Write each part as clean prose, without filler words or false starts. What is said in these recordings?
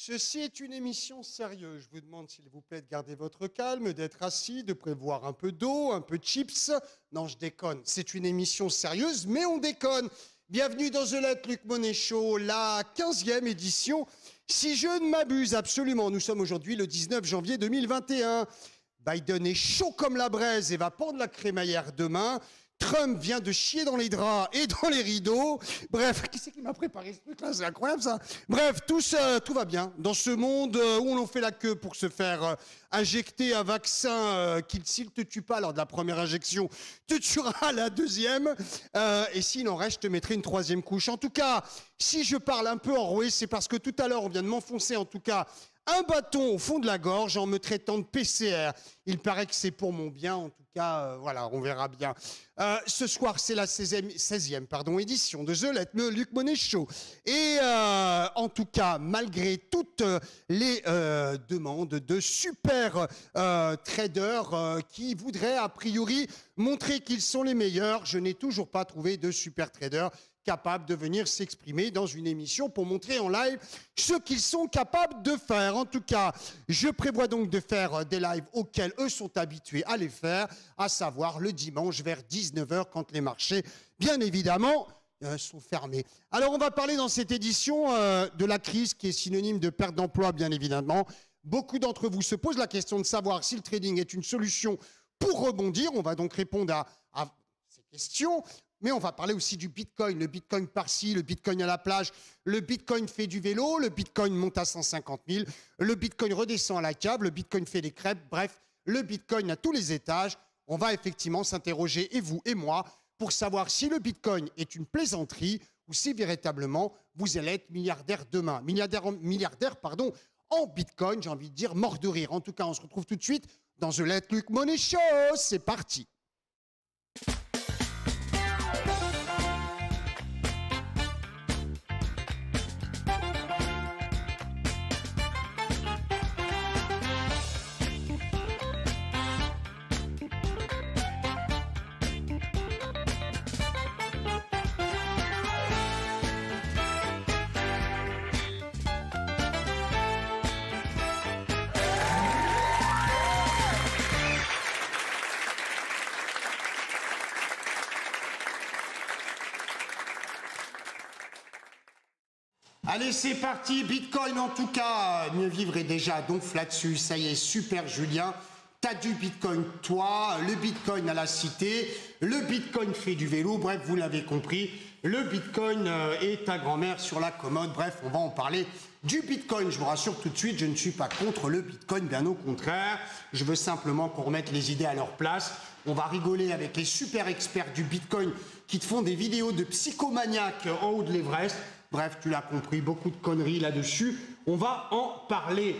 Ceci est une émission sérieuse. Je vous demande, s'il vous plaît, de garder votre calme, d'être assis, de prévoir un peu d'eau, un peu de chips. Non, je déconne. C'est une émission sérieuse, mais on déconne. Bienvenue dans The Late Luc Monet Show, la 15e édition. Si je ne m'abuse absolument, nous sommes aujourd'hui le 19 janvier 2021. Biden est chaud comme la braise et va pendre la crémaillère demain. Trump vient de chier dans les draps et dans les rideaux. Bref, qui c'est qui m'a préparé ce truc-là? C'est incroyable, ça. Bref, tout va bien. Dans ce monde où l'on fait la queue pour se faire injecter un vaccin qui, s'il ne te tue pas lors de la première injection, te tuera à la deuxième. Et s'il en reste, je te mettrai une troisième couche. En tout cas, si je parle un peu enroué, c'est parce que tout à l'heure, on vient de m'enfoncer, en tout cas, un bâton au fond de la gorge en me traitant de PCR. Il paraît que c'est pour mon bien. En tout cas, voilà, on verra bien. Ce soir, c'est la 16e édition de The Late Luc Monet Show. Et en tout cas, malgré toutes les demandes de super traders qui voudraient a priori montrer qu'ils sont les meilleurs, je n'ai toujours pas trouvé de super traders capables de venir s'exprimer dans une émission pour montrer en live ce qu'ils sont capables de faire. En tout cas, je prévois donc de faire des lives auxquels eux sont habitués à les faire, à savoir le dimanche vers 19h quand les marchés, bien évidemment, sont fermés. Alors, on va parler dans cette édition de la crise qui est synonyme de perte d'emploi, bien évidemment. Beaucoup d'entre vous se posent la question de savoir si le trading est une solution pour rebondir. On va donc répondre à ces questions. Mais on va parler aussi du Bitcoin. Le Bitcoin par-ci, le Bitcoin à la plage. Le Bitcoin fait du vélo, le Bitcoin monte à 150 000. Le Bitcoin redescend à la cave, le Bitcoin fait des crêpes. Bref, le Bitcoin à tous les étages. On va effectivement s'interroger, et vous et moi, pour savoir si le Bitcoin est une plaisanterie ou si véritablement vous allez être milliardaire demain. Milliardaire, en Bitcoin, j'ai envie de dire mort de rire. En tout cas, on se retrouve tout de suite dans The Late Luc Monet Show. C'est parti. Allez, c'est parti. Bitcoin, en tout cas, mieux vivre est déjà donc là-dessus. Ça y est, super Julien. T'as du Bitcoin, toi. Le Bitcoin à la cité. Le Bitcoin fait du vélo. Bref, vous l'avez compris. Le Bitcoin est ta grand-mère sur la commode. Bref, on va en parler du Bitcoin. Je vous rassure tout de suite, je ne suis pas contre le Bitcoin. Bien au contraire. Je veux simplement qu'on remette les idées à leur place. On va rigoler avec les super experts du Bitcoin qui te font des vidéos de psychomaniaques en haut de l'Everest. Bref, tu l'as compris, beaucoup de conneries là-dessus. On va en parler.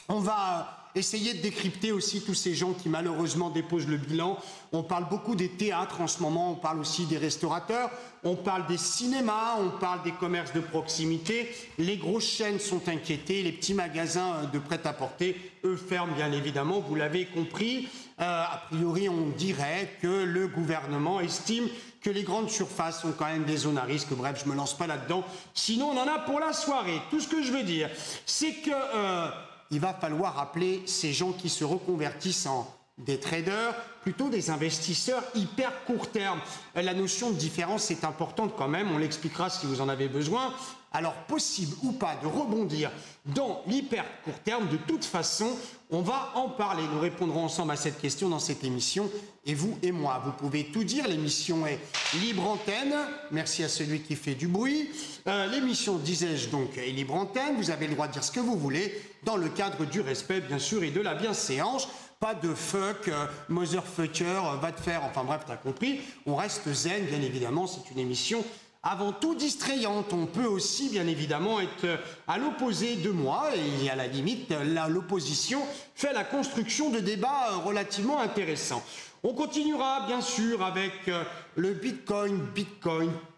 On va essayer de décrypter aussi tous ces gens qui malheureusement déposent le bilan. On parle beaucoup des théâtres en ce moment, on parle aussi des restaurateurs, on parle des cinémas, on parle des commerces de proximité. Les grosses chaînes sont inquiétées, les petits magasins de prêt-à-porter, eux, ferment bien évidemment, vous l'avez compris. A priori, on dirait que le gouvernement estime que les grandes surfaces sont quand même des zones à risque. Bref, je me lance pas là-dedans. Sinon, on en a pour la soirée. Tout ce que je veux dire, c'est que il va falloir appeler ces gens qui se reconvertissent en des traders, plutôt des investisseurs hyper court terme. La notion de différence est importante quand même, on l'expliquera si vous en avez besoin. Alors, possible ou pas de rebondir dans l'hyper court terme, de toute façon, on va en parler. Nous répondrons ensemble à cette question dans cette émission, et vous et moi. Vous pouvez tout dire, l'émission est libre antenne. Merci à celui qui fait du bruit. L'émission, disais-je donc, est libre antenne. Vous avez le droit de dire ce que vous voulez, dans le cadre du respect, bien sûr, et de la bienséance. Pas de fuck, motherfucker, va te faire, enfin bref, t'as compris. On reste zen, bien évidemment, c'est une émission avant tout distrayante. On peut aussi, bien évidemment, être à l'opposé de moi, et à la limite, l'opposition fait la construction de débats relativement intéressants. On continuera, bien sûr, avec le Bitcoin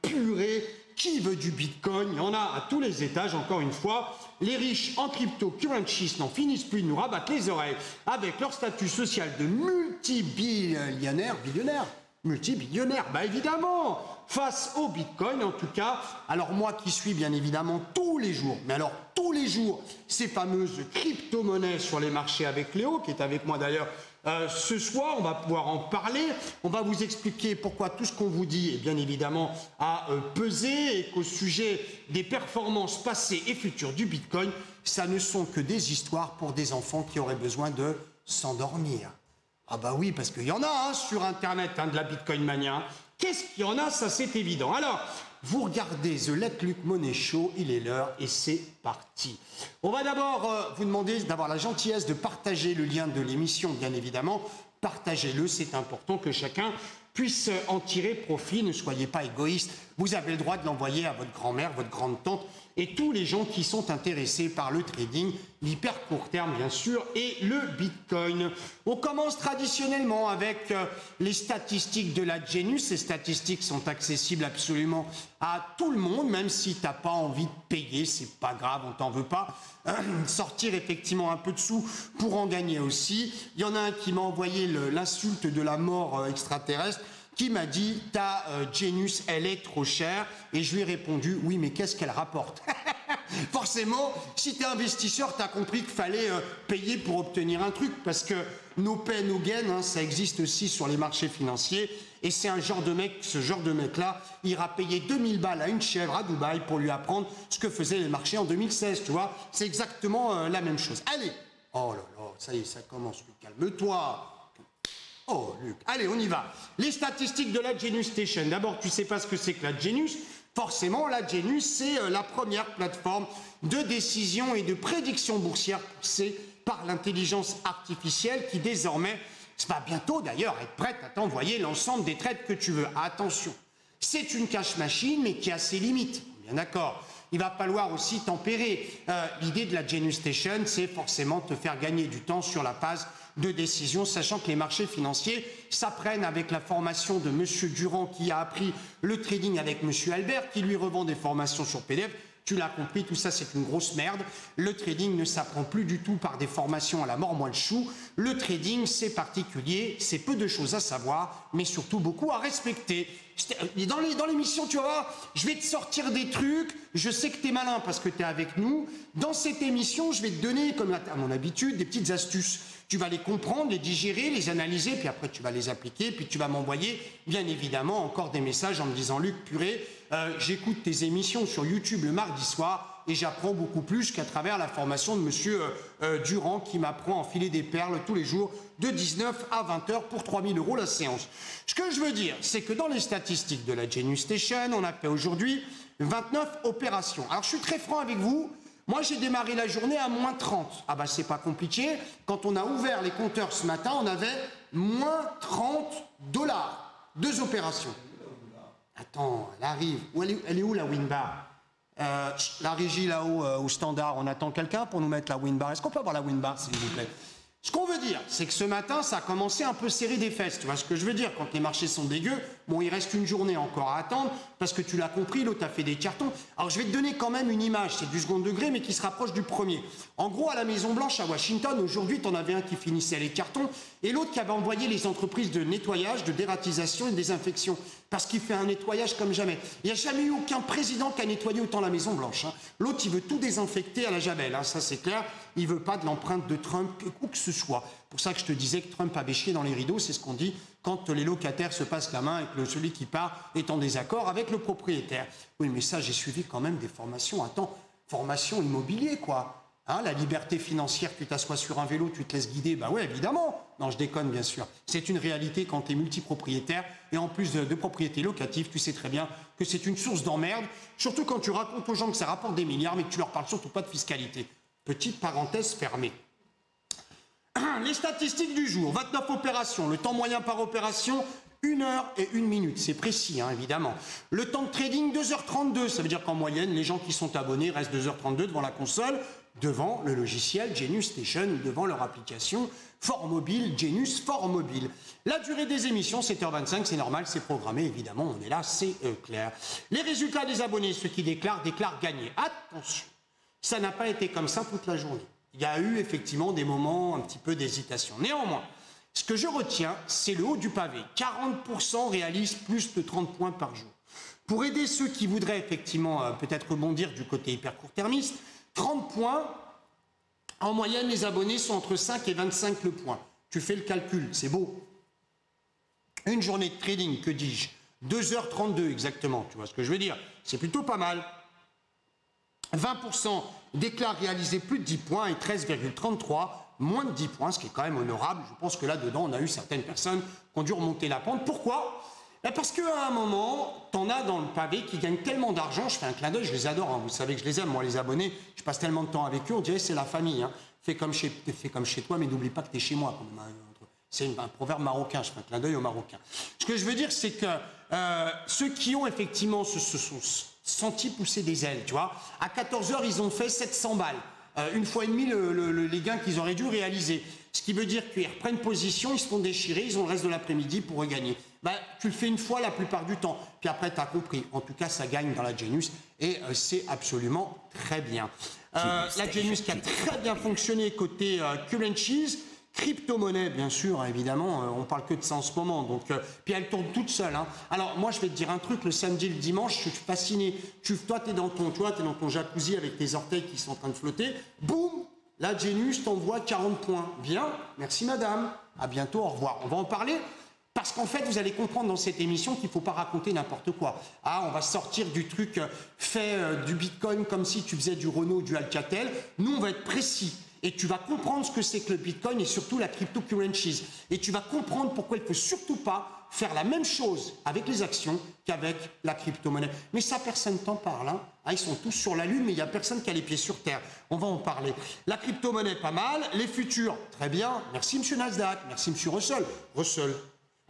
purée. Qui veut du Bitcoin? Il y en a à tous les étages, encore une fois. Les riches en cryptocurrencies n'en finissent plus de nous rabattre les oreilles avec leur statut social de multibillionnaire, multibillionnaire, bah évidemment, face au Bitcoin en tout cas. Alors moi qui suis bien évidemment tous les jours, mais alors tous les jours, ces fameuses crypto-monnaies sur les marchés avec Léo, qui est avec moi d'ailleurs ce soir, on va pouvoir en parler, on va vous expliquer pourquoi tout ce qu'on vous dit est bien évidemment à peser et qu'au sujet des performances passées et futures du Bitcoin, ça ne sont que des histoires pour des enfants qui auraient besoin de s'endormir. Ah bah oui, parce qu'il y en a sur Internet de la Bitcoin Mania. Qu'est-ce qu'il y en a? Ça, c'est évident. Alors, vous regardez The Let Luc Money Show, il est l'heure et c'est parti. On va d'abord vous demander d'avoir la gentillesse de partager le lien de l'émission, bien évidemment. Partagez-le, c'est important que chacun puisse en tirer profit. Ne soyez pas égoïste. Vous avez le droit de l'envoyer à votre grand-mère, votre grande-tante et tous les gens qui sont intéressés par le trading, l'hyper court terme bien sûr, et le Bitcoin. On commence traditionnellement avec les statistiques de la Genius. Ces statistiques sont accessibles absolument à tout le monde, même si tu n'as pas envie de payer, c'est pas grave, on t'en veut pas. Sortir effectivement un peu de sous pour en gagner aussi. Il y en a un qui m'a envoyé l'insulte de la mort extraterrestre, qui m'a dit « ta Genius, elle est trop chère ». Et je lui ai répondu « oui, mais qu'est-ce qu'elle rapporte ?» Forcément, si tu es investisseur, tu as compris qu'il fallait payer pour obtenir un truc, parce que no pain, no gain, ça existe aussi sur les marchés financiers. Et c'est un genre de mec, ce genre de mec-là, ira payer 2000 balles à une chèvre à Dubaï pour lui apprendre ce que faisaient les marchés en 2016, tu vois. C'est exactement la même chose. Allez, oh là là, ça y est, ça commence, calme-toi. Oh, Luc. Allez, on y va. Les statistiques de la Genius Station. D'abord, tu sais pas ce que c'est que la Genius. Forcément, la Genius, c'est la première plateforme de décision et de prédiction boursière poussée par l'intelligence artificielle qui désormais va bientôt d'ailleurs être prête à t'envoyer l'ensemble des trades que tu veux. Attention, c'est une cash machine, mais qui a ses limites. Bien d'accord. Il va falloir aussi tempérer. L'idée de la Genius Station, c'est forcément te faire gagner du temps sur la phase de décision, sachant que les marchés financiers s'apprennent avec la formation de M. Durand qui a appris le trading avec M. Albert, qui lui revend des formations sur PDF. Tu l'as compris, tout ça c'est une grosse merde. Le trading ne s'apprend plus du tout par des formations à la mort moelle chou. Le trading c'est particulier, c'est peu de choses à savoir, mais surtout beaucoup à respecter. Dans l'émission, tu vas voir, je vais te sortir des trucs, je sais que tu es malin parce que tu es avec nous. Dans cette émission, je vais te donner, comme à mon habitude, des petites astuces. Tu vas les comprendre, les digérer, les analyser, puis après tu vas les appliquer, puis tu vas m'envoyer, bien évidemment, encore des messages en me disant « Luc, purée, j'écoute tes émissions sur YouTube le mardi soir et j'apprends beaucoup plus qu'à travers la formation de monsieur Durand qui m'apprend à enfiler des perles tous les jours de 19 à 20 heures pour 3000 € la séance. » Ce que je veux dire, c'est que dans les statistiques de la Genius Station, on a fait aujourd'hui 29 opérations. Alors je suis très franc avec vous. Moi, j'ai démarré la journée à moins 30. Ah bah, c'est pas compliqué. Quand on a ouvert les compteurs ce matin, on avait moins 30 $. 2 opérations. Attends, elle arrive. Elle est où la Winbar? La régie là-haut, au standard, on attend quelqu'un pour nous mettre la Winbar. Est-ce qu'on peut avoir la Winbar, s'il vous plaît? Ce qu'on veut dire, c'est que ce matin, ça a commencé un peu serré des fesses. Tu vois ce que je veux dire? Quand les marchés sont dégueux, bon, il reste une journée encore à attendre, parce que tu l'as compris, l'autre a fait des cartons. Alors, je vais te donner quand même une image, c'est du second degré, mais qui se rapproche du premier. En gros, à la Maison-Blanche, à Washington, aujourd'hui, tu en avais un qui finissait les cartons, et l'autre qui avait envoyé les entreprises de nettoyage, de dératisation et de désinfection, parce qu'il fait un nettoyage comme jamais. Il n'y a jamais eu aucun président qui a nettoyé autant la Maison-Blanche. L'autre, il veut tout désinfecter à la javel, ça c'est clair. Il ne veut pas de l'empreinte de Trump, où que ce soit. C'est pour ça que je te disais que Trump avait chié dans les rideaux, c'est ce qu'on dit quand les locataires se passent la main et que celui qui part est en désaccord avec le propriétaire. Oui, mais ça, j'ai suivi quand même des formations. Attends, formation immobilier, quoi. La liberté financière, tu t'assois sur un vélo, tu te laisses guider, bah ouais, évidemment. Non, je déconne, bien sûr. C'est une réalité quand tu es multipropriétaire et en plus de propriété locative, tu sais très bien que c'est une source d'emmerde, surtout quand tu racontes aux gens que ça rapporte des milliards, mais que tu leur parles surtout pas de fiscalité. Petite parenthèse fermée. Les statistiques du jour, 29 opérations, le temps moyen par opération, 1 heure et 1 minute, c'est précis, évidemment. Le temps de trading, 2h32, ça veut dire qu'en moyenne, les gens qui sont abonnés restent 2h32 devant la console, devant le logiciel Genius Station, devant leur application Fort Mobile, Genius Fort Mobile. La durée des émissions, 7h25, c'est normal, c'est programmé, évidemment, on est là, c'est clair. Les résultats des abonnés, ceux qui déclarent gagner. Attention, ça n'a pas été comme ça toute la journée. Il y a eu effectivement des moments un petit peu d'hésitation. Néanmoins, Ce que je retiens, c'est le haut du pavé. 40% réalisent plus de 30 points par jour. Pour aider ceux qui voudraient effectivement peut-être rebondir du côté hyper court-termiste, 30 points, en moyenne, les abonnés sont entre 5 et 25 le point. Tu fais le calcul, c'est beau. Une journée de trading, que dis-je? 2h32 exactement, tu vois ce que je veux dire? C'est plutôt pas mal. 20% déclarent réaliser plus de 10 points et 13,33 moins de 10 points, ce qui est quand même honorable. Je pense que là-dedans, on a eu certaines personnes qui ont dû remonter la pente. Pourquoi? Parce qu'à un moment, t'en as dans le pavé qui gagnent tellement d'argent. Je fais un clin d'œil, je les adore, hein. Vous savez que je les aime, moi les abonnés. Je passe tellement de temps avec eux, on dirait c'est la famille. Hein. Fais comme chez toi, mais n'oublie pas que tu es chez moi. C'est un proverbe marocain, je fais un clin d'œil aux Marocains. Ce que je veux dire, c'est que ceux qui ont effectivement se sont sentis pousser des ailes, tu vois, à 14h, ils ont fait 700 balles. Une fois et demie les gains qu'ils auraient dû réaliser. Ce qui veut dire qu'ils reprennent position, ils se font déchirer, ils ont le reste de l'après-midi pour regagner. Bah, tu le fais une fois la plupart du temps, puis après tu as compris. En tout cas, ça gagne dans la Genius et c'est absolument très bien. La Genius qui a très bien fonctionné côté currencies, crypto-monnaie bien sûr, évidemment, on parle que de ça en ce moment, donc puis elle tourne toute seule. Hein. Alors moi je vais te dire un truc, le samedi, le dimanche, je suis fasciné. Toi t'es dans ton jacuzzi avec tes orteils qui sont en train de flotter, boum, la Genius t'envoie 40 points. Bien, merci madame, à bientôt, au revoir. On va en parler. Parce qu'en fait, vous allez comprendre dans cette émission qu'il ne faut pas raconter n'importe quoi. Ah, on va sortir du truc fait du Bitcoin comme si tu faisais du Renault, du Alcatel. Nous, on va être précis. Et tu vas comprendre ce que c'est que le Bitcoin et surtout la cryptocurrencies. Et tu vas comprendre pourquoi il ne faut surtout pas faire la même chose avec les actions qu'avec la crypto-monnaie. Mais ça, personne t'en parle. Hein. Ah, ils sont tous sur la Lune, mais il n'y a personne qui a les pieds sur Terre. On va en parler. La crypto-monnaie, pas mal. Les futurs, très bien. Merci, monsieur Nasdaq. Merci, monsieur Russell. Russell.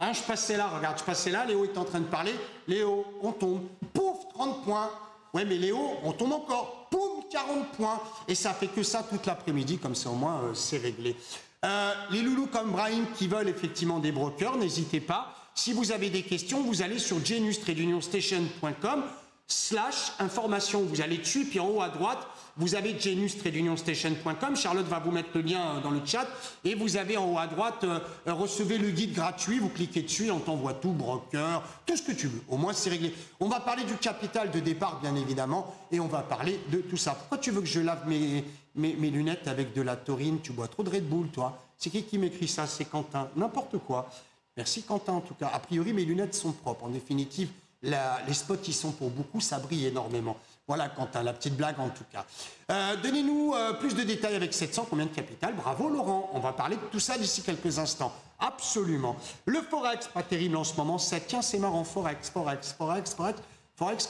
Hein, je passais là, regarde, je passais là, Léo est en train de parler. Léo, on tombe. Pouf, 30 points. Ouais, mais Léo, on tombe encore. Poum, 40 points. Et ça fait que ça toute l'après-midi, comme ça au moins c'est réglé. Les loulous comme Brahim qui veulent effectivement des brokers, n'hésitez pas. Si vous avez des questions, vous allez sur genius-station.com/information. Vous allez dessus, puis en haut à droite, vous avez genius-station.com. Charlotte va vous mettre le lien dans le chat. Et vous avez en haut à droite, recevez le guide gratuit. Vous cliquez dessus, on t'envoie tout, broker, tout ce que tu veux. Au moins, c'est réglé. On va parler du capital de départ, bien évidemment. Et on va parler de tout ça. Pourquoi tu veux que je lave mes lunettes avec de la taurine? Tu bois trop de Red Bull, toi. C'est qui m'écrit ça? C'est Quentin. N'importe quoi. Merci Quentin, en tout cas. A priori, mes lunettes sont propres. En définitive, les spots qui sont pour beaucoup, ça brille énormément. Voilà, Quentin, la petite blague en tout cas. Donnez-nous plus de détails avec 700, combien de capital? Bravo Laurent, on va parler de tout ça d'ici quelques instants. Absolument. Le Forex, pas terrible en ce moment, ça tient, c'est marrant, Forex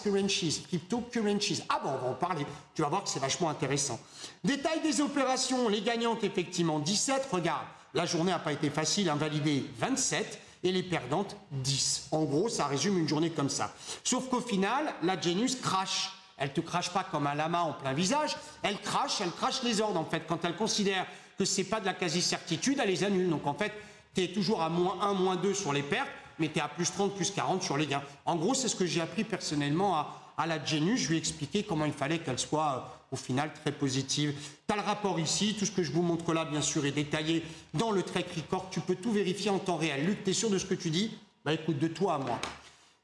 currencies, crypto-currencies. Ah bon, on va en parler, tu vas voir que c'est vachement intéressant. Détail des opérations, les gagnantes effectivement 17, regarde, la journée n'a pas été facile, invalidé 27. Et les perdantes 10. En gros, ça résume une journée comme ça. Sauf qu'au final, la Genius crache. Elle ne te crache pas comme un lama en plein visage, elle crache les ordres en fait. Quand elle considère que ce n'est pas de la quasi-certitude, elle les annule. Donc en fait, tu es toujours à -1, -2 sur les pertes, mais tu es à +30, +40 sur les gains. En gros, c'est ce que j'ai appris personnellement à la Genius. Je lui ai expliqué comment il fallait qu'elle soit au final très positive. Tu as le rapport ici, tout ce que je vous montre là bien sûr est détaillé dans le Trade Record. Tu peux tout vérifier en temps réel. Luc, tu es sûr de ce que tu dis? Bah écoute, de toi à moi.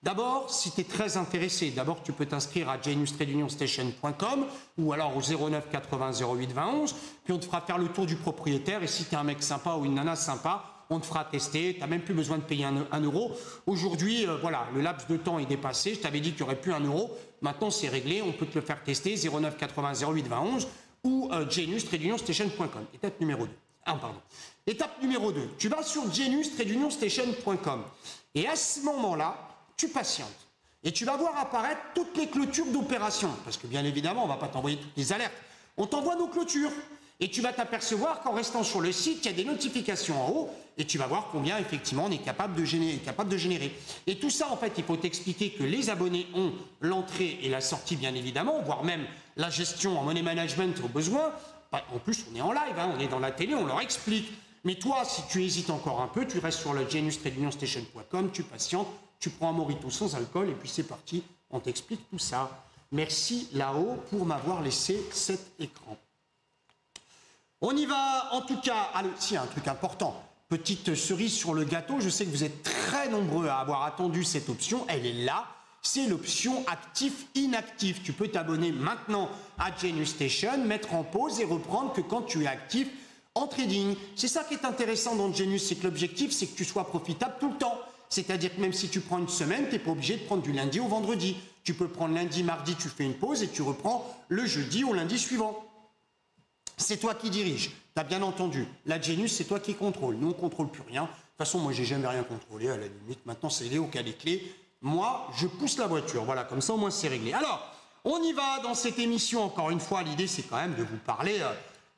D'abord, si tu es très intéressé, d'abord tu peux t'inscrire à genius-station.com ou alors au 09 80 08 20 11, puis on te fera faire le tour du propriétaire et si tu es un mec sympa ou une nana sympa, on te fera tester, tu n'as même plus besoin de payer 1 euro. Aujourd'hui, voilà, le laps de temps est dépassé, je t'avais dit qu'il n'y aurait plus 1 euro, maintenant c'est réglé, on peut te le faire tester, 09 80 08 20 11 ou genius-station.com. Étape numéro 2. Étape numéro 2, tu vas sur genius-station.com et à ce moment-là, tu patientes et tu vas voir apparaître toutes les clôtures d'opérations. Parce que bien évidemment, on ne va pas t'envoyer toutes les alertes. On t'envoie nos clôtures. Et tu vas t'apercevoir qu'en restant sur le site, il y a des notifications en haut et tu vas voir combien effectivement on est capable de générer. Et tout ça, en fait, il faut t'expliquer que les abonnés ont l'entrée et la sortie, bien évidemment, voire même la gestion en money management au besoin. En plus, on est en live, hein, on est dans la télé, on leur explique. Mais toi, si tu hésites encore un peu, tu restes sur le genius-station.com, tu patientes, tu prends un mojito sans alcool et puis c'est parti, on t'explique tout ça. Merci là-haut pour m'avoir laissé cet écran. On y va en tout cas. Ah, si, un truc important. petite cerise sur le gâteau, je sais que vous êtes très nombreux à avoir attendu cette option, elle est là. C'est l'option actif-inactif. Tu peux t'abonner maintenant à Genius Station, mettre en pause et reprendre que quand tu es actif en trading. C'est ça qui est intéressant dans Genius, c'est que l'objectif, c'est que tu sois profitable tout le temps. C'est-à-dire que même si tu prends une semaine, tu n'es pas obligé de prendre du lundi au vendredi. Tu peux prendre lundi, mardi, tu fais une pause et tu reprends le jeudi au lundi suivant. C'est toi qui dirige. Tu as bien entendu. La Genius, c'est toi qui contrôle. Nous, on ne contrôle plus rien. De toute façon, moi, j'ai jamais rien contrôlé à la limite. Maintenant, c'est Léo qui a les clés. Moi, je pousse la voiture. Voilà, comme ça, au moins, c'est réglé. Alors, on y va dans cette émission. Encore une fois, l'idée, c'est quand même de vous parler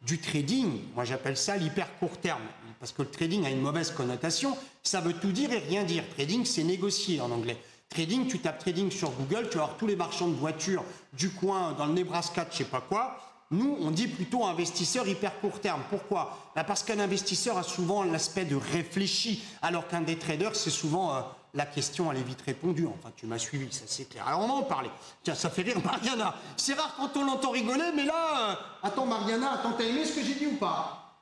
du trading. Moi, j'appelle ça l'hyper court terme. Parce que le trading a une mauvaise connotation. Ça veut tout dire et rien dire. Trading, c'est négocier en anglais. Trading, tu tapes trading sur Google, tu vas avoir tous les marchands de voitures du coin, dans le Nebraska, je sais pas quoi. Nous, on dit plutôt investisseur hyper court terme. Pourquoi? Parce qu'un investisseur a souvent l'aspect de réfléchi, alors qu'un des traders, c'est souvent la question, elle est vite répondue. Enfin, tu m'as suivi, ça c'est clair. Alors, on va en parler. Tiens, ça fait rire Mariana. C'est rare quand on l'entend rigoler, mais là... Attends, Mariana, attends, t'as aimé ce que j'ai dit ou pas?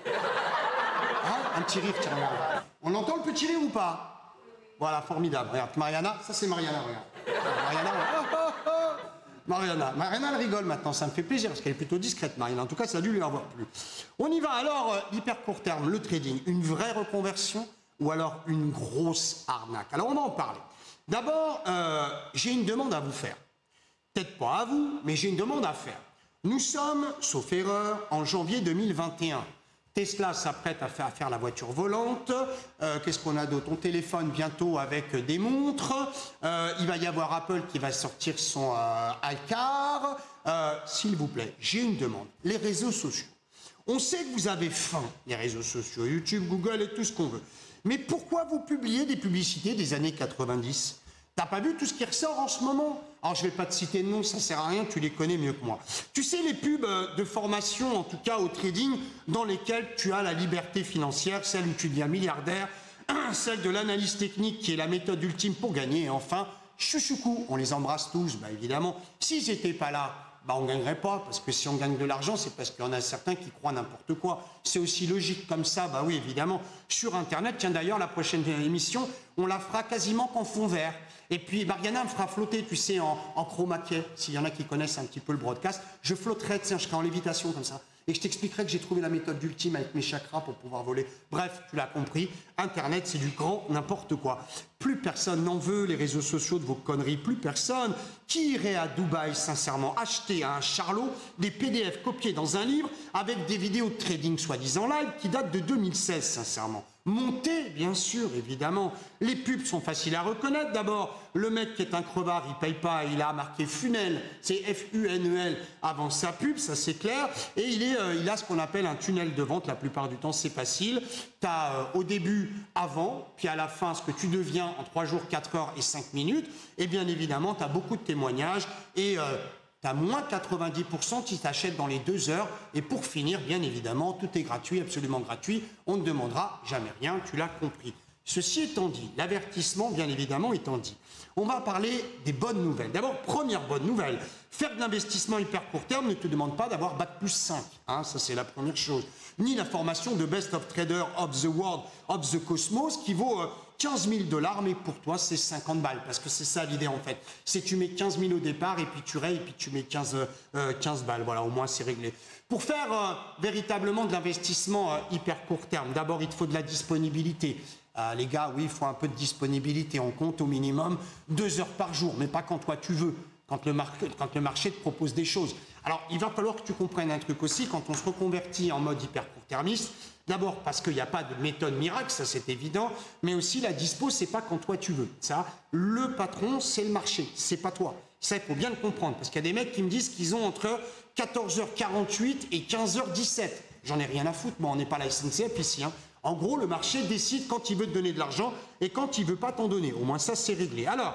Hein? Un petit rire, tiens, regarde. On entend le petit rire ou pas? Voilà, formidable. Regarde, Mariana, ça c'est Mariana, regarde. Mariana, elle rigole maintenant, ça me fait plaisir parce qu'elle est plutôt discrète, Mariana. En tout cas, ça a dû lui avoir plu. On y va alors, hyper court terme, le trading, une vraie reconversion ou alors une grosse arnaque? Alors, on va en parler. D'abord, j'ai une demande à vous faire. Peut-être pas à vous, mais j'ai une demande à faire. Nous sommes, sauf erreur, en janvier 2021. Tesla s'apprête à faire la voiture volante. Qu'est-ce qu'on a d'autre? On téléphone bientôt avec des montres. Il va y avoir Apple qui va sortir son iCar. S'il vous plaît, j'ai une demande. Les réseaux sociaux. On sait que vous avez faim, les réseaux sociaux, YouTube, Google et tout ce qu'on veut. Mais pourquoi vous publiez des publicités des années 90? T'as pas vu tout ce qui ressort en ce moment? Alors, je vais pas te citer de nom, ça sert à rien, tu les connais mieux que moi. Tu sais, les pubs de formation, en tout cas au trading, dans lesquelles tu as la liberté financière, celle où tu deviens milliardaire, celle de l'analyse technique qui est la méthode ultime pour gagner, et enfin, chouchoukou, on les embrasse tous, bah évidemment. S'ils n'étaient pas là, bah on ne gagnerait pas, parce que si on gagne de l'argent, c'est parce qu'il y en a certains qui croient n'importe quoi. C'est aussi logique comme ça, bah oui, évidemment. Sur Internet, tiens d'ailleurs, la prochaine émission, on la fera quasiment qu'en fond vert. Et puis Mariana me fera flotter, tu sais, en chroma key. S'il y en a qui connaissent un petit peu le broadcast, je flotterai, tiens, je serai en lévitation comme ça. Et je t'expliquerai que j'ai trouvé la méthode ultime avec mes chakras pour pouvoir voler. Bref, tu l'as compris, Internet, c'est du grand n'importe quoi. Plus personne n'en veut, les réseaux sociaux de vos conneries, plus personne. Qui irait à Dubaï, sincèrement, acheter à un charlot des PDF copiés dans un livre avec des vidéos de trading soi-disant live qui datent de 2016, sincèrement? Monter, bien sûr, évidemment. Les pubs sont faciles à reconnaître. D'abord, le mec qui est un crevard, il paye pas, il a marqué Funel, c'est F-U-N-E-L avant sa pub, ça c'est clair. Et il a ce qu'on appelle un tunnel de vente. La plupart du temps, c'est facile. Tu as au début, avant, puis à la fin, ce que tu deviens en 3 jours, 4 heures et 5 minutes. Et bien évidemment, tu as beaucoup de témoignages et tu as moins 90% qui t'achètent dans les 2 heures. Et pour finir, bien évidemment, tout est gratuit, absolument gratuit. On ne demandera jamais rien, tu l'as compris. Ceci étant dit, l'avertissement, bien évidemment, étant dit, on va parler des bonnes nouvelles. D'abord, première bonne nouvelle, faire de l'investissement hyper court terme ne te demande pas d'avoir Bac+5. Hein, ça, c'est la première chose. Ni la formation de Best of Trader of the World of the Cosmos qui vaut 15 000 $, mais pour toi, c'est 50 balles. Parce que c'est ça l'idée, en fait. C'est tu mets 15 000 au départ, et puis tu rayes, et puis tu mets 15 balles. Voilà, au moins, c'est réglé. Pour faire véritablement de l'investissement hyper court terme, d'abord, il te faut de la disponibilité. Les gars, oui, il faut un peu de disponibilité. On compte au minimum 2 heures par jour, mais pas quand toi tu veux, quand le marché te propose des choses. Alors, il va falloir que tu comprennes un truc aussi, quand on se reconvertit en mode hyper court-termiste, d'abord parce qu'il n'y a pas de méthode miracle, ça c'est évident, mais aussi la dispo, c'est pas quand toi tu veux. Ça, le patron, c'est le marché, c'est pas toi. Ça, il faut bien le comprendre, parce qu'il y a des mecs qui me disent qu'ils ont entre 14h48 et 15h17. J'en ai rien à foutre, moi, on n'est pas la SNCF ici, hein. En gros, le marché décide quand il veut te donner de l'argent et quand il ne veut pas t'en donner. Au moins, ça, c'est réglé. Alors,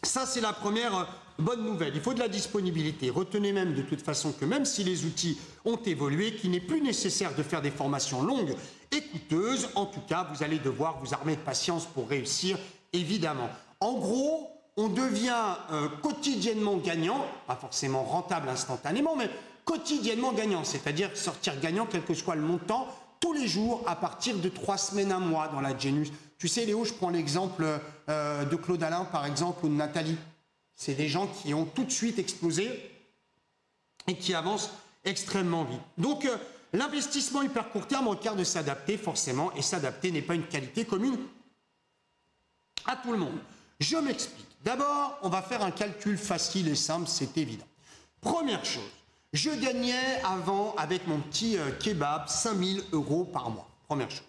ça, c'est la première bonne nouvelle. Il faut de la disponibilité. Retenez même de toute façon que même si les outils ont évolué, qu'il n'est plus nécessaire de faire des formations longues et coûteuses. En tout cas, vous allez devoir vous armer de patience pour réussir, évidemment. En gros, on devient quotidiennement gagnant, pas forcément rentable instantanément, mais quotidiennement gagnant, c'est-à-dire sortir gagnant quel que soit le montant tous les jours à partir de 3 semaines, un mois dans la Genius. Tu sais, Léo, je prends l'exemple de Claude Alain, par exemple, ou de Nathalie. C'est des gens qui ont tout de suite explosé et qui avancent extrêmement vite. Donc, l'investissement hyper court terme requiert de s'adapter forcément, et s'adapter n'est pas une qualité commune à tout le monde. Je m'explique. D'abord, on va faire un calcul facile et simple, c'est évident. Première chose, je gagnais avant, avec mon petit kebab, 5 000 € par mois. Première chose.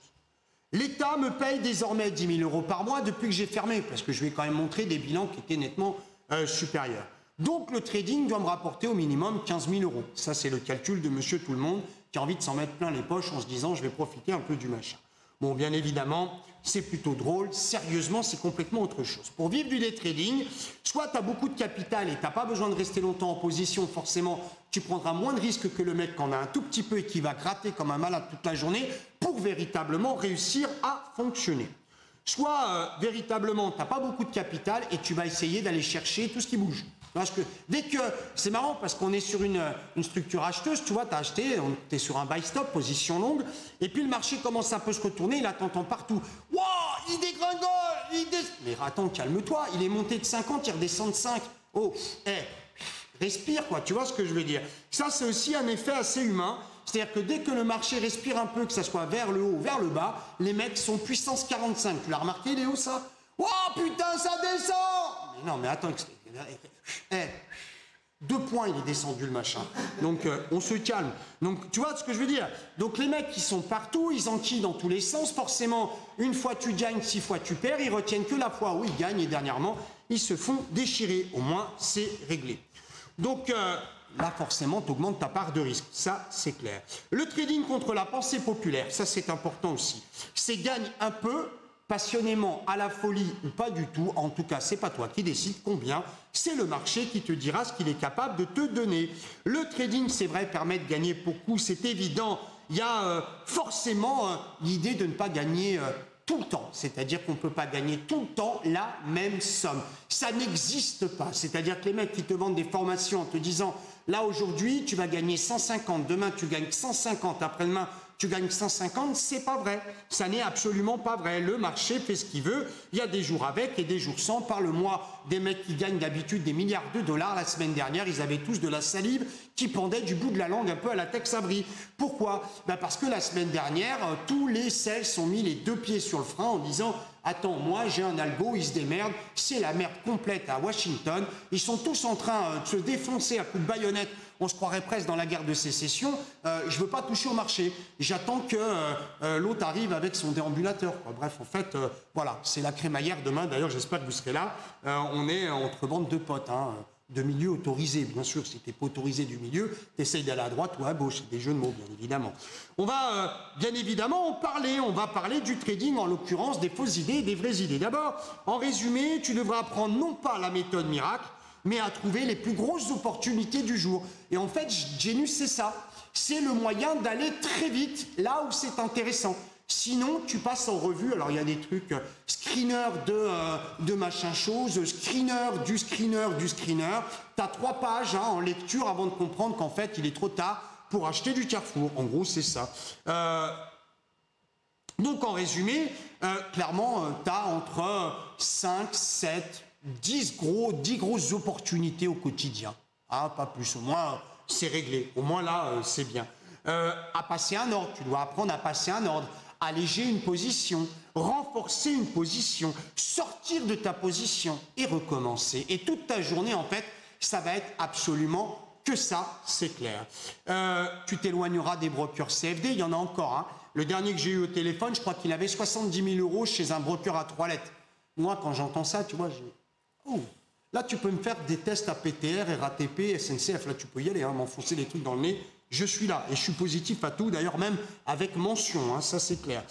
L'État me paye désormais 10 000 € par mois depuis que j'ai fermé, parce que je lui ai quand même montré des bilans qui étaient nettement supérieurs. Donc le trading doit me rapporter au minimum 15 000 €. Ça, c'est le calcul de monsieur tout le monde qui a envie de s'en mettre plein les poches en se disant je vais profiter un peu du machin. Bon, bien évidemment, c'est plutôt drôle. Sérieusement, c'est complètement autre chose. Pour vivre du day trading, soit tu as beaucoup de capital et tu n'as pas besoin de rester longtemps en position, forcément, tu prendras moins de risques que le mec qui en a un tout petit peu et qui va gratter comme un malade toute la journée pour véritablement réussir à fonctionner. Soit véritablement, tu n'as pas beaucoup de capital et tu vas essayer d'aller chercher tout ce qui bouge. Parce que dès que, c'est marrant parce qu'on est sur une structure acheteuse, tu vois, tu as acheté, tu es sur un buy stop, position longue, et puis le marché commence un peu à se retourner, il t'entend partout. Waouh, il dégringole, Mais attends, calme-toi, il est monté de 50, il redescend de 5. Oh, respire quoi, tu vois ce que je veux dire. Ça, c'est aussi un effet assez humain. C'est-à-dire que dès que le marché respire un peu, que ça soit vers le haut ou vers le bas, les mecs sont puissance 45. Tu l'as remarqué, Léo, ça? Oh putain, ça descend! Mais non, mais attends, 2 points, il est descendu le machin. Donc, on se calme. Donc, tu vois ce que je veux dire? Donc, les mecs qui sont partout, ils enquillent dans tous les sens. Forcément, une fois tu gagnes, 6 fois tu perds. Ils retiennent que la fois où ils gagnent. Et dernièrement, ils se font déchirer. Au moins, c'est réglé. Donc, là, forcément, tu augmentes ta part de risque. Ça, c'est clair. Le trading contre la pensée populaire, ça, c'est important aussi. C'est gagne un peu, passionnément, à la folie ou pas du tout. En tout cas, c'est pas toi qui décide combien. C'est le marché qui te dira ce qu'il est capable de te donner. Le trading, c'est vrai, permet de gagner beaucoup. C'est évident. Il y a forcément l'idée de ne pas gagner tout le temps. C'est-à-dire qu'on ne peut pas gagner tout le temps la même somme. Ça n'existe pas. C'est-à-dire que les mecs qui te vendent des formations en te disant là, aujourd'hui, tu vas gagner 150, demain, tu gagnes 150, après-demain, tu gagnes 150, c'est pas vrai. Ça n'est absolument pas vrai. Le marché fait ce qu'il veut. Il y a des jours avec et des jours sans. Parle-moi des mecs qui gagnent d'habitude des milliards de dollars. La semaine dernière, ils avaient tous de la salive qui pendait du bout de la langue un peu à la Tex Avery. Pourquoi? Parce que la semaine dernière, tous les sales ont mis les 2 pieds sur le frein en disant attends, moi j'ai un algo, il se démerde, c'est la merde complète à Washington. Ils sont tous en train de se défoncer à coups de baïonnette. On se croirait presque dans la guerre de sécession. Je ne veux pas toucher au marché. J'attends que l'autre arrive avec son déambulateur. Bref, en fait, voilà, c'est la crémaillère demain. D'ailleurs, j'espère que vous serez là. On est entre bande de potes, de milieu autorisé. Bien sûr, si tu n'es pas autorisé du milieu, tu essayes d'aller à droite ou à gauche. C'est des jeux de mots, bien évidemment. On va bien évidemment en parler. On va parler du trading, en l'occurrence, des fausses idées et des vraies idées. D'abord, en résumé, tu devras apprendre non pas la méthode miracle, mais à trouver les plus grosses opportunités du jour. Et en fait, Genius, c'est ça. C'est le moyen d'aller très vite là où c'est intéressant. Sinon, tu passes en revue, alors il y a des trucs, screener de machin chose, screener du screener du screener. Tu as 3 pages en lecture avant de comprendre qu'en fait, il est trop tard pour acheter du Carrefour. En gros, c'est ça. Donc, en résumé, clairement, tu as entre 5, 7... 10 grosses opportunités au quotidien. Pas plus. Au moins, c'est réglé. Au moins, là, c'est bien. À passer un ordre. Tu dois apprendre à passer un ordre. Alléger une position. Renforcer une position. Sortir de ta position et recommencer. Et toute ta journée, en fait, ça va être absolument que ça, c'est clair. Tu t'éloigneras des brokers CFD. Il y en a encore. Le dernier que j'ai eu au téléphone, je crois qu'il avait 70 000 € chez un broker à 3 lettres. Moi, quand j'entends ça, tu vois, là, tu peux me faire des tests à PTR, RATP, SNCF. Là, tu peux y aller, m'enfoncer les trucs dans le nez. Je suis là et je suis positif à tout, d'ailleurs même avec mention, ça c'est clair.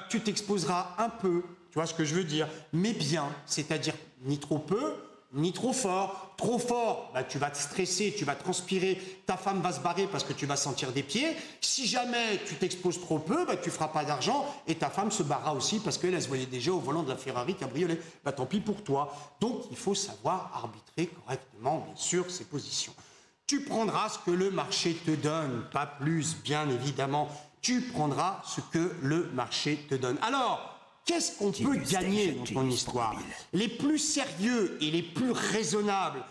Tu t'exposeras un peu, tu vois ce que je veux dire, mais bien, c'est-à-dire ni trop peu, ni trop fort. Trop fort, tu vas te stresser, tu vas transpirer, ta femme va se barrer parce que tu vas sentir des pieds. Si jamais tu t'exposes trop peu, tu feras pas d'argent et ta femme se barrera aussi parce qu'elle se voyait déjà au volant de la Ferrari cabriolet. Tant pis pour toi. Donc, il faut savoir arbitrer correctement, bien sûr, ses positions. Tu prendras ce que le marché te donne, pas plus, bien évidemment. tu prendras ce que le marché te donne. Alors, qu'est-ce qu'on peut gagner dans ton histoire? Les plus sérieux et les plus raisonnables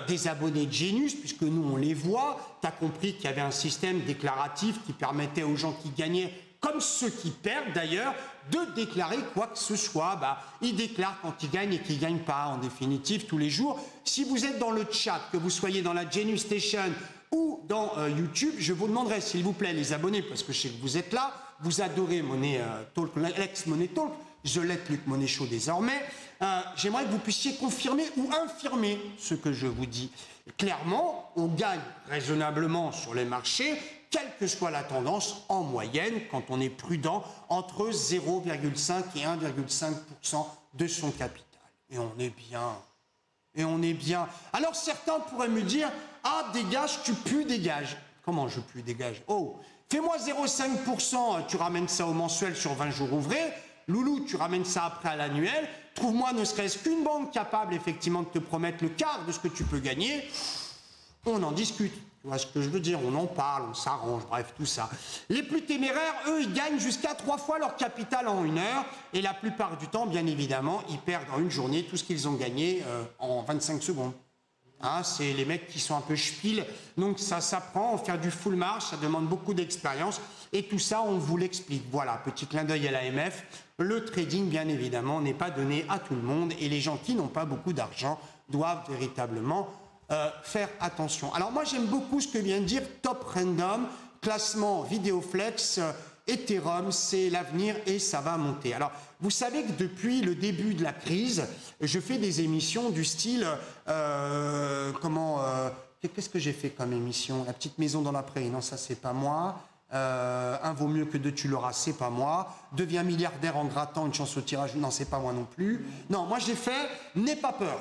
des abonnés de Genius, puisque nous on les voit, tu as compris qu'il y avait un système déclaratif qui permettait aux gens qui gagnaient, comme ceux qui perdent d'ailleurs, de déclarer quoi que ce soit. Ils déclarent quand ils gagnent et qu'ils ne gagnent pas, en définitive, tous les jours. Si vous êtes dans le chat, que vous soyez dans la Genius Station ou dans YouTube, je vous demanderai, s'il vous plaît, les abonnés, parce que je sais que vous êtes là, vous adorez Money Talk, l'ex-Money Talk, je l'aide Luc Money Show désormais, j'aimerais que vous puissiez confirmer ou infirmer ce que je vous dis. Clairement, on gagne raisonnablement sur les marchés, quelle que soit la tendance, en moyenne, quand on est prudent, entre 0,5 et 1,5% de son capital. Et on est bien. Et on est bien. Alors certains pourraient me dire, ah, dégage, tu pues, dégage. Comment je puis dégage? Oh, fais-moi 0,5%, tu ramènes ça au mensuel sur 20 jours ouvrés. Loulou, tu ramènes ça après à l'annuel. Trouve-moi ne serait-ce qu'une banque capable, effectivement, de te promettre le quart de ce que tu peux gagner. On en discute. Tu vois ce que je veux dire? On en parle, on s'arrange, bref, tout ça. Les plus téméraires, eux, ils gagnent jusqu'à 3 fois leur capital en 1 heure. Et la plupart du temps, bien évidemment, ils perdent en une journée tout ce qu'ils ont gagné en 25 secondes. Hein, c'est les mecs qui sont un peu spiel, donc ça s'apprend, faire du full marge, ça demande beaucoup d'expérience, et tout ça, on vous l'explique. Voilà, petit clin d'œil à l'AMF, le trading, bien évidemment, n'est pas donné à tout le monde, et les gens qui n'ont pas beaucoup d'argent doivent véritablement faire attention. Alors moi, j'aime beaucoup ce que vient de dire Top Random, classement Vidéoflex, Ethereum, c'est l'avenir et ça va monter. Alors, vous savez que depuis le début de la crise, je fais des émissions du style... qu'est-ce que j'ai fait comme émission? La petite maison dans la prairie, non, ça c'est pas moi. Un vaut mieux que deux, tu l'auras, c'est pas moi. Deviens milliardaire en grattant une chance au tirage, non, c'est pas moi non plus. Non, moi j'ai fait N'aie pas peur.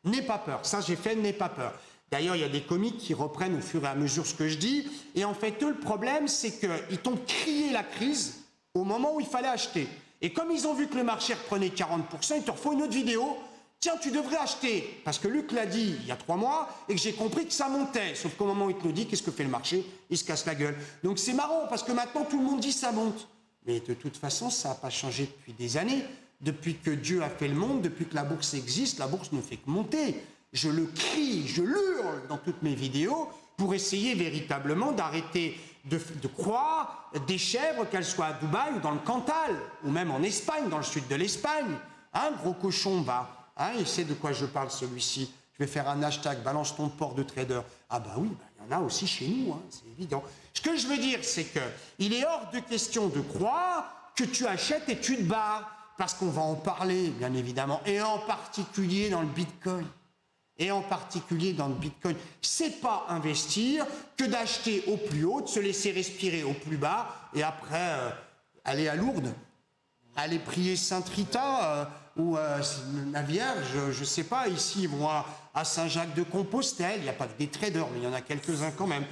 N'aie pas peur. Ça, j'ai fait N'aie pas peur. D'ailleurs, il y a des comiques qui reprennent au fur et à mesure ce que je dis. Et en fait, eux, le problème, c'est qu'ils t'ont crié la crise au moment où il fallait acheter. Et comme ils ont vu que le marché reprenait 40%, ils te refont une autre vidéo. Tiens, tu devrais acheter. Parce que Luc l'a dit il y a 3 mois et que j'ai compris que ça montait. Sauf qu'au moment où il te le dit, qu'est-ce que fait le marché? Il se casse la gueule. Donc c'est marrant parce que maintenant, tout le monde dit ça monte. Mais de toute façon, ça n'a pas changé depuis des années. Depuis que Dieu a fait le monde, depuis que la bourse existe, la bourse ne fait que monter. Je le crie, je l'hurle dans toutes mes vidéos pour essayer véritablement d'arrêter de croire des chèvres, qu'elles soient à Dubaï ou dans le Cantal, ou même en Espagne, dans le sud de l'Espagne. Un gros cochon va, il sait de quoi je parle celui-ci. Je vais faire un hashtag, balance ton port de trader. Ah bah oui, il y en a aussi chez nous, c'est évident. Ce que je veux dire, c'est qu'il est hors de question de croire que tu achètes et tu te barres, parce qu'on va en parler, bien évidemment, et en particulier dans le Bitcoin. Et en particulier dans le Bitcoin. C'est pas investir que d'acheter au plus haut, de se laisser respirer au plus bas, et après aller à Lourdes, aller prier Sainte Rita ou la Vierge, je sais pas, ici, moi, à Saint-Jacques-de-Compostelle, il n'y a pas que des traders, mais il y en a quelques-uns quand même.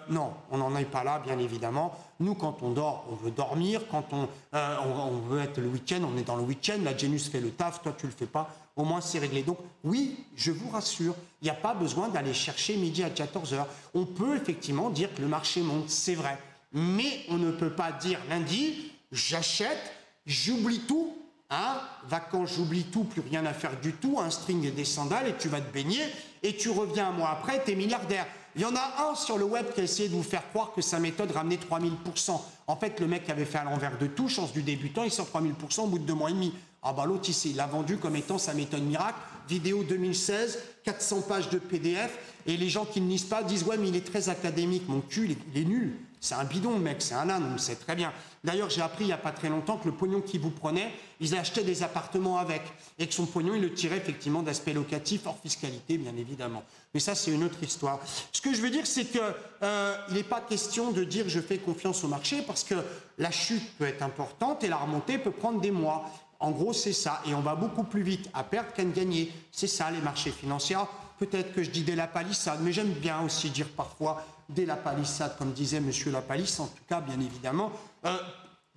Non, on n'en est pas là, bien évidemment. Nous, quand on dort, on veut dormir. Quand on veut être le week-end, on est dans le week-end. La Genius fait le taf, toi, tu le fais pas. Au moins, c'est réglé. Donc, oui, je vous rassure, il n'y a pas besoin d'aller chercher midi à 14h. On peut effectivement dire que le marché monte, c'est vrai. Mais on ne peut pas dire lundi, j'achète, j'oublie tout. Vacances, j'oublie tout, plus rien à faire du tout, un string et des sandales, et tu vas te baigner, et tu reviens un mois après, t'es milliardaire. Il y en a un sur le web qui a essayé de vous faire croire que sa méthode ramenait 3000%. En fait, le mec avait fait à l'envers de tout, chance du débutant, il sort 3000% au bout de 2 mois et demi. Ah bah l'autre, il l'a vendu comme étant sa méthode miracle. Vidéo 2016, 400 pages de PDF, et les gens qui ne lisent pas disent « Ouais, mais il est très académique, mon cul, il est nul. C'est un bidon, le mec, c'est un âne, on le sait très bien. » D'ailleurs, j'ai appris il n'y a pas très longtemps que le pognon qu'il vous prenait, ils achetaient des appartements avec, et que son pognon, il le tirait effectivement d'aspect locatif, hors fiscalité, bien évidemment. Mais ça, c'est une autre histoire. Ce que je veux dire, c'est qu'il n'est pas question de dire « je fais confiance au marché », parce que la chute peut être importante et la remontée peut prendre des mois. En gros, c'est ça. Et on va beaucoup plus vite à perdre qu'à gagner. C'est ça, les marchés financiers. Peut-être que je dis dès la palissade, mais j'aime bien aussi dire parfois dès la palissade, comme disait Monsieur Lapalisse, en tout cas, bien évidemment.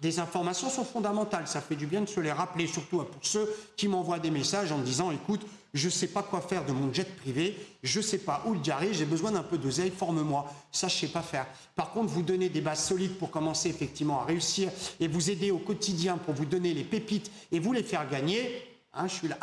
des informations sont fondamentales. Ça fait du bien de se les rappeler, surtout pour ceux qui m'envoient des messages en me disant « Écoute, je ne sais pas quoi faire de mon jet privé, je ne sais pas où le garer, j'ai besoin d'un peu d'oseille, forme-moi. » Ça, je ne sais pas faire. Par contre, vous donner des bases solides pour commencer effectivement à réussir et vous aider au quotidien pour vous donner les pépites et vous les faire gagner, hein, je suis là.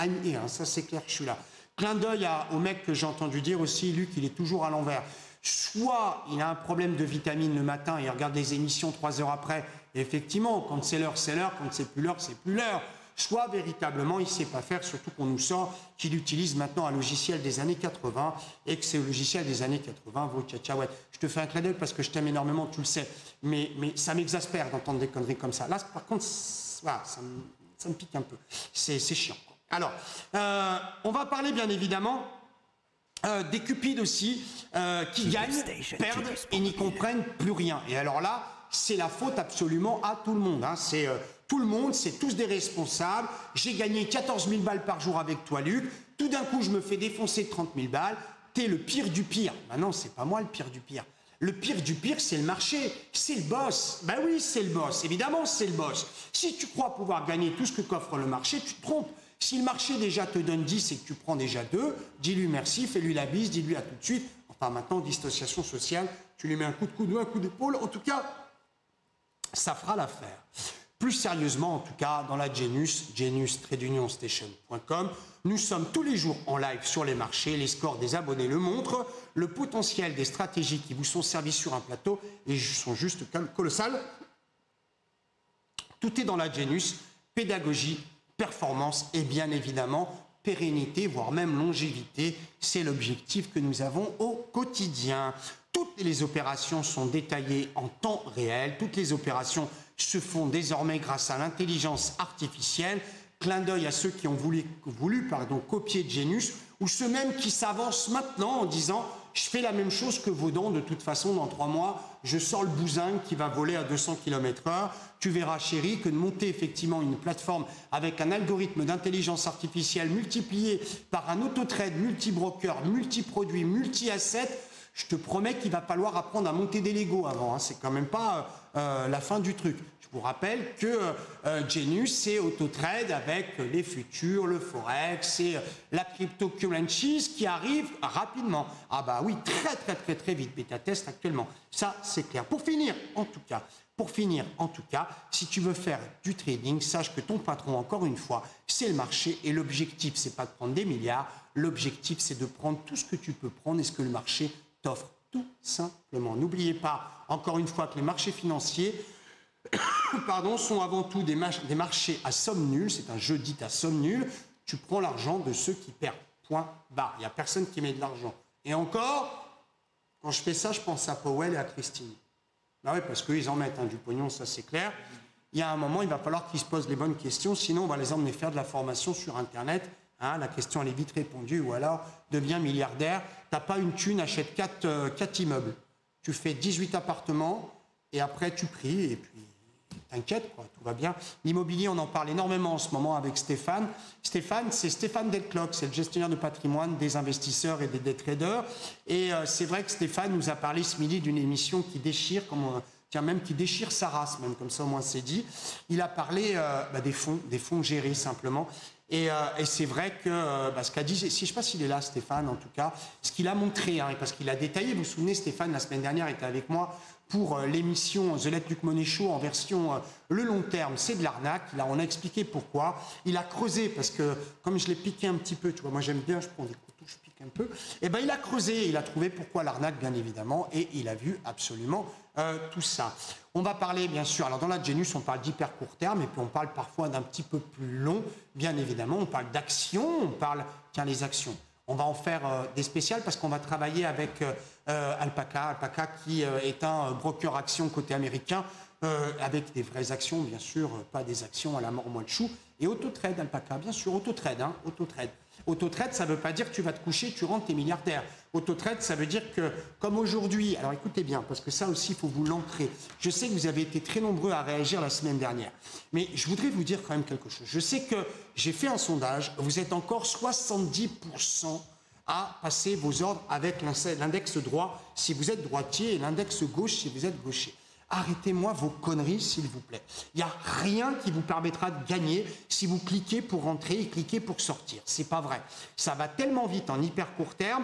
Ça, c'est clair que je suis là. Clin d'œil au mec que j'ai entendu dire aussi, Luc, il est toujours à l'envers. Soit il a un problème de vitamine le matin et il regarde les émissions 3 heures après. Et effectivement, quand c'est l'heure, c'est l'heure. Quand c'est plus l'heure, c'est plus l'heure. Soit véritablement, il ne sait pas faire, surtout qu'on nous sort qu'il utilise maintenant un logiciel des années 80 et que c'est le logiciel des années 80 vaut cacahuète. Je te fais un clin d'œil parce que je t'aime énormément, tu le sais. Mais ça m'exaspère d'entendre des conneries comme ça. Là, par contre, voilà, ça me pique un peu. C'est chiant. Alors, on va parler bien évidemment des cupides aussi qui gagnent, perdent et n'y comprennent plus rien. Et alors là, c'est la faute absolument à tout le monde. Hein. C'est tout le monde, c'est tous des responsables. J'ai gagné 14 000 balles par jour avec toi, Luc. Tout d'un coup, je me fais défoncer de 30 000 balles. T'es le pire du pire. Ben non, c'est pas moi le pire du pire. Le pire du pire, c'est le marché, c'est le boss. Ben oui, c'est le boss. Évidemment, c'est le boss. Si tu crois pouvoir gagner tout ce que qu'offre le marché, tu te trompes. Si le marché déjà te donne 10 et que tu prends déjà 2, dis-lui merci, fais-lui la bise, dis-lui à tout de suite. Enfin, maintenant, dissociation sociale, tu lui mets un coup de coude, un coup d'épaule. En tout cas, ça fera l'affaire. Plus sérieusement, en tout cas, dans la Genius, genius-station.com, nous sommes tous les jours en live sur les marchés. Les scores des abonnés le montrent. Le potentiel des stratégies qui vous sont servies sur un plateau sont juste colossales. Tout est dans la Genius, pédagogie, performance et bien évidemment pérennité, voire même longévité. C'est l'objectif que nous avons au quotidien. Toutes les opérations sont détaillées en temps réel. Toutes les opérations se font désormais grâce à l'intelligence artificielle. Clin d'œil à ceux qui ont voulu copier Genius ou ceux même qui s'avancent maintenant en disant « Je fais la même chose que vos dents, de toute façon, dans 3 mois, je sors le bousingue qui va voler à 200 km/h. Tu verras, chérie, que de monter effectivement une plateforme avec un algorithme d'intelligence artificielle multiplié par un autotrade, multi-broker, multi-produit, multi-asset, je te promets qu'il va falloir apprendre à monter des Lego avant. Hein. C'est quand même pas la fin du truc. Je vous rappelle que Genius, c'est autotrade avec les futurs, le forex, c'est la cryptocurrencies qui arrive rapidement. Ah bah oui, très vite, bêta test actuellement. Ça, c'est clair. Pour finir, en tout cas, si tu veux faire du trading, sache que ton patron, encore une fois, c'est le marché et l'objectif, c'est pas de prendre des milliards. L'objectif, c'est de prendre tout ce que tu peux prendre et ce que le marché t'offre, tout simplement. N'oubliez pas, encore une fois, que les marchés financiers sont avant tout des marchés à somme nulle. C'est un jeu dit à somme nulle. Tu prends l'argent de ceux qui perdent. Point barre. Il n'y a personne qui met de l'argent. Et encore, quand je fais ça, je pense à Powell et à Christine. Ben oui, parce qu'ils en mettent du pognon, ça c'est clair. Il y a un moment, il va falloir qu'ils se posent les bonnes questions, sinon on va les emmener faire de la formation sur Internet. Hein, la question, elle est vite répondue. Ou alors, deviens milliardaire. T'as pas une thune, achète 4 immeubles. Tu fais 18 appartements et après, tu pries et puis t'inquiète, quoi, tout va bien. L'immobilier, on en parle énormément en ce moment avec Stéphane. Stéphane, c'est Stéphane Delcloc, c'est le gestionnaire de patrimoine des investisseurs et des day traders. Et c'est vrai que Stéphane nous a parlé ce midi d'une émission qui déchire, même qui déchire sa race, même comme ça au moins c'est dit. Il a parlé des fonds gérés simplement. Et c'est vrai que ce qu'a dit, je ne sais pas s'il est là, Stéphane, en tout cas, ce qu'il a montré, hein, parce qu'il a détaillé, vous vous souvenez, Stéphane, la semaine dernière, était avec moi pour l'émission The Let Luc Money Show en version le long terme, c'est de l'arnaque. Là, on a expliqué pourquoi. Il a creusé, parce que comme je l'ai piqué un petit peu, tu vois, moi j'aime bien, je prends des couteaux, je pique un peu, et ben il a creusé, il a trouvé pourquoi l'arnaque, bien évidemment, et il a vu absolument tout ça. On va parler, bien sûr, alors dans la Genius, on parle d'hyper court terme, et puis on parle parfois d'un petit peu plus long, bien évidemment. On parle d'actions, on parle, les actions. On va en faire des spéciales parce qu'on va travailler avec Alpaca qui est un broker action côté américain, avec des vraies actions, bien sûr, pas des actions à la mort moelle chou. Et Autotrade, Alpaca, bien sûr, Autotrade, hein, Autotrade. Autotrade, ça ne veut pas dire que tu vas te coucher, tu rentres, t'es milliardaire. Autotrade, ça veut dire que, comme aujourd'hui, alors écoutez bien, parce que ça aussi, il faut vous l'ancrer. Je sais que vous avez été très nombreux à réagir la semaine dernière, mais je voudrais vous dire quand même quelque chose. Je sais que j'ai fait un sondage, vous êtes encore 70% à passer vos ordres avec l'index droit si vous êtes droitier et l'index gauche si vous êtes gaucher. Arrêtez-moi vos conneries, s'il vous plaît. Il n'y a rien qui vous permettra de gagner si vous cliquez pour rentrer et cliquez pour sortir. C'est pas vrai. Ça va tellement vite en hyper court terme.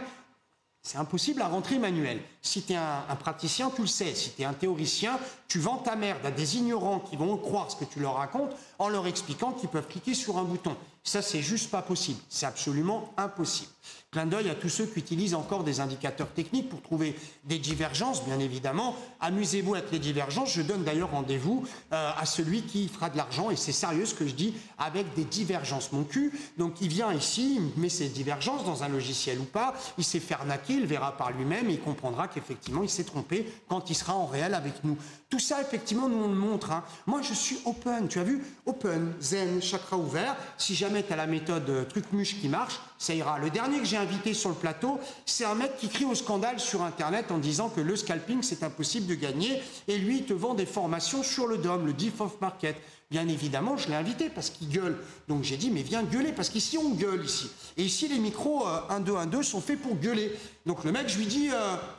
C'est impossible à rentrer manuel. Si tu es un praticien, tu le sais. Si tu es un théoricien, tu vends ta merde à des ignorants qui vont croire ce que tu leur racontes en leur expliquant qu'ils peuvent cliquer sur un bouton. Ça, c'est juste pas possible. C'est absolument impossible. Clin d'œil à tous ceux qui utilisent encore des indicateurs techniques pour trouver des divergences, bien évidemment. Amusez-vous avec les divergences. Je donne d'ailleurs rendez-vous à celui qui fera de l'argent, et c'est sérieux ce que je dis, avec des divergences. Mon cul, donc il vient ici, il met ses divergences dans un logiciel ou pas, il s'est fait arnaquer, il verra par lui-même et il comprendra qu'effectivement il s'est trompé quand il sera en réel avec nous. Tout ça, effectivement, nous on le montre. Hein. Moi, je suis open, tu as vu? Open, zen, chakra ouvert. Si jamais tu as la méthode truc-muche qui marche, ça ira. Le dernier que j'ai invité sur le plateau, c'est un mec qui crie au scandale sur Internet en disant que le scalping, c'est impossible de gagner. Et lui, il te vend des formations sur le DOM, le Diff of Market. Bien évidemment, je l'ai invité parce qu'il gueule. Donc j'ai dit, mais viens gueuler, parce qu'ici, on gueule ici. Et ici, les micros 1-2-1-2 sont faits pour gueuler. Donc le mec, je lui dis,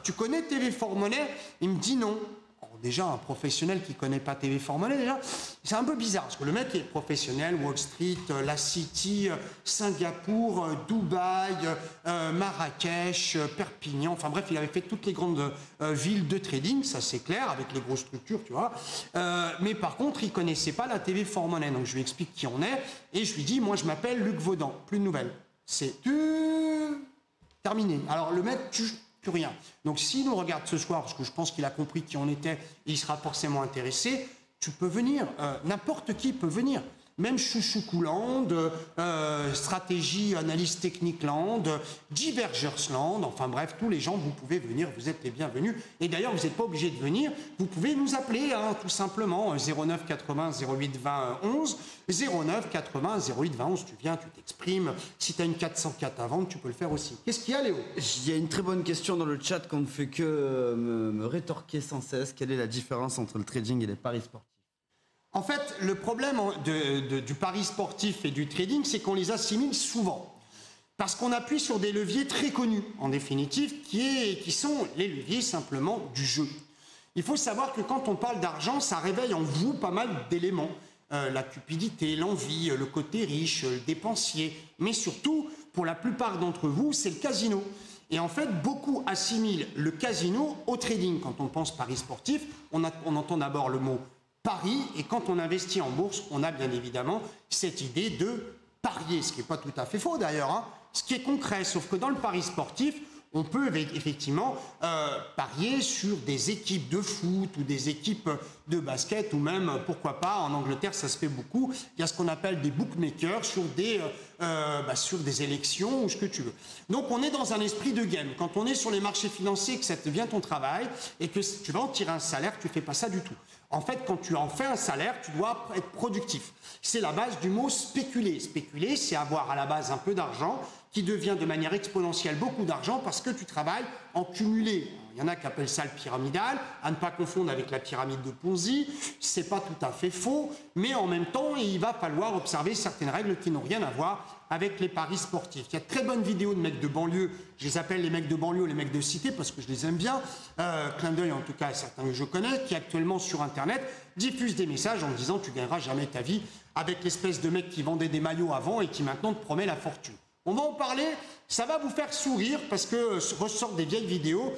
tu connais TV for Money? Il me dit non. Déjà, un professionnel qui ne connaît pas TV for Money, déjà, c'est un peu bizarre, parce que le mec est professionnel, Wall Street, la City, Singapour, Dubaï, Marrakech, Perpignan, enfin bref, il avait fait toutes les grandes villes de trading, ça c'est clair, avec les grosses structures, tu vois. Mais par contre, il ne connaissait pas la TV for Money, donc je lui explique qui on est, et je lui dis, moi je m'appelle Luc Vaudan, plus de nouvelles. C'est terminé. Alors le mec, plus rien. Donc s'il nous regarde ce soir, parce que je pense qu'il a compris qui on était, et il sera forcément intéressé, tu peux venir, n'importe qui peut venir. Même Chouchou Couland, Stratégie Analyse Technique Land, Divergers Land, enfin bref, tous les gens, vous pouvez venir, vous êtes les bienvenus. Et d'ailleurs, vous n'êtes pas obligé de venir, vous pouvez nous appeler, hein, tout simplement, 09 80 08 20 11, 09 80 08 20 11, tu viens, tu t'exprimes. Si tu as une 404 à vendre, tu peux le faire aussi. Qu'est-ce qu'il y a, Léo? Il y a une très bonne question dans le chat qu'on ne fait que me rétorquer sans cesse. Quelle est la différence entre le trading et les paris sportifs? En fait, le problème du pari sportif et du trading, c'est qu'on les assimile souvent. Parce qu'on appuie sur des leviers très connus, en définitive, qui sont les leviers simplement du jeu. Il faut savoir que quand on parle d'argent, ça réveille en vous pas mal d'éléments. La cupidité, l'envie, le côté riche, le dépensier. Mais surtout, pour la plupart d'entre vous, c'est le casino. Et en fait, beaucoup assimilent le casino au trading. Quand on pense pari sportif, on entend d'abord le mot pari, et quand on investit en bourse, on a bien évidemment cette idée de parier, ce qui n'est pas tout à fait faux d'ailleurs, hein, ce qui est concret, sauf que dans le pari sportif, on peut effectivement parier sur des équipes de foot ou des équipes de basket, ou même, pourquoi pas, en Angleterre, ça se fait beaucoup, il y a ce qu'on appelle des bookmakers sur des élections ou ce que tu veux. Donc on est dans un esprit de game. Quand on est sur les marchés financiers, que ça devient ton travail et que tu vas en tirer un salaire, tu ne fais pas ça du tout. En fait, quand tu en fais un salaire, tu dois être productif. C'est la base du mot spéculer. Spéculer, c'est avoir à la base un peu d'argent qui devient de manière exponentielle beaucoup d'argent parce que tu travailles en cumulé. Il y en a qui appellent ça le pyramidal, à ne pas confondre avec la pyramide de Ponzi. C'est pas tout à fait faux, mais en même temps, il va falloir observer certaines règles qui n'ont rien à voir avec les paris sportifs. Il y a de très bonnes vidéos de mecs de banlieue, je les appelle les mecs de banlieue, les mecs de cité, parce que je les aime bien, clin d'œil en tout cas à certains que je connais, qui actuellement sur Internet diffusent des messages en disant tu gagneras jamais ta vie, avec l'espèce de mec qui vendait des maillots avant et qui maintenant te promet la fortune. On va en parler, ça va vous faire sourire parce que ressortent des vieilles vidéos.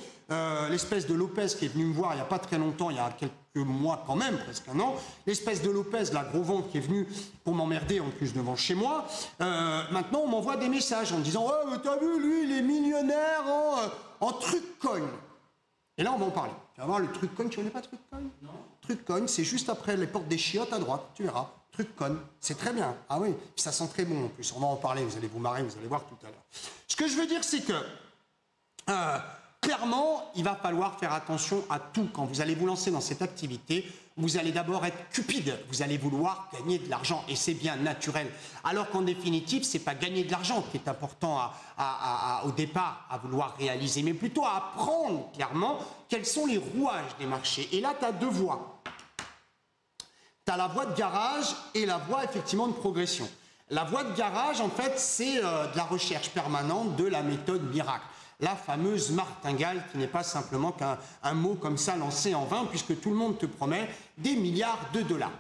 L'espèce de Lopez qui est venu me voir il n'y a pas très longtemps, il y a quelques mois quand même, presque un an. L'espèce de Lopez, la gros ventre qui est venu pour m'emmerder en plus devant chez moi. Maintenant, on m'envoie des messages en me disant « Oh, mais t'as vu, lui, il est millionnaire en Truccoin ». Et là, on va en parler. Tu vas voir le Truccoin, tu connais pas Truccoin? Non. Truccoin, c'est juste après les portes des chiottes à droite, tu verras. Truccoin, c'est très bien. Ah oui, ça sent très bon en plus. On va en parler, vous allez vous marrer, vous allez voir tout à l'heure. Ce que je veux dire, c'est que clairement, il va falloir faire attention à tout. Quand vous allez vous lancer dans cette activité, vous allez d'abord être cupide. Vous allez vouloir gagner de l'argent et c'est bien naturel. Alors qu'en définitive, c'est pas gagner de l'argent qui est important au départ à vouloir réaliser, mais plutôt à apprendre clairement quels sont les rouages des marchés. Et là, tu as deux voies. Tu as la voie de garage et la voie effectivement de progression. La voie de garage, en fait, c'est de la recherche permanente de la méthode miracle. la fameuse martingale qui n'est pas simplement qu'un mot comme ça lancé en vain, puisque tout le monde te promet des milliards de dollars.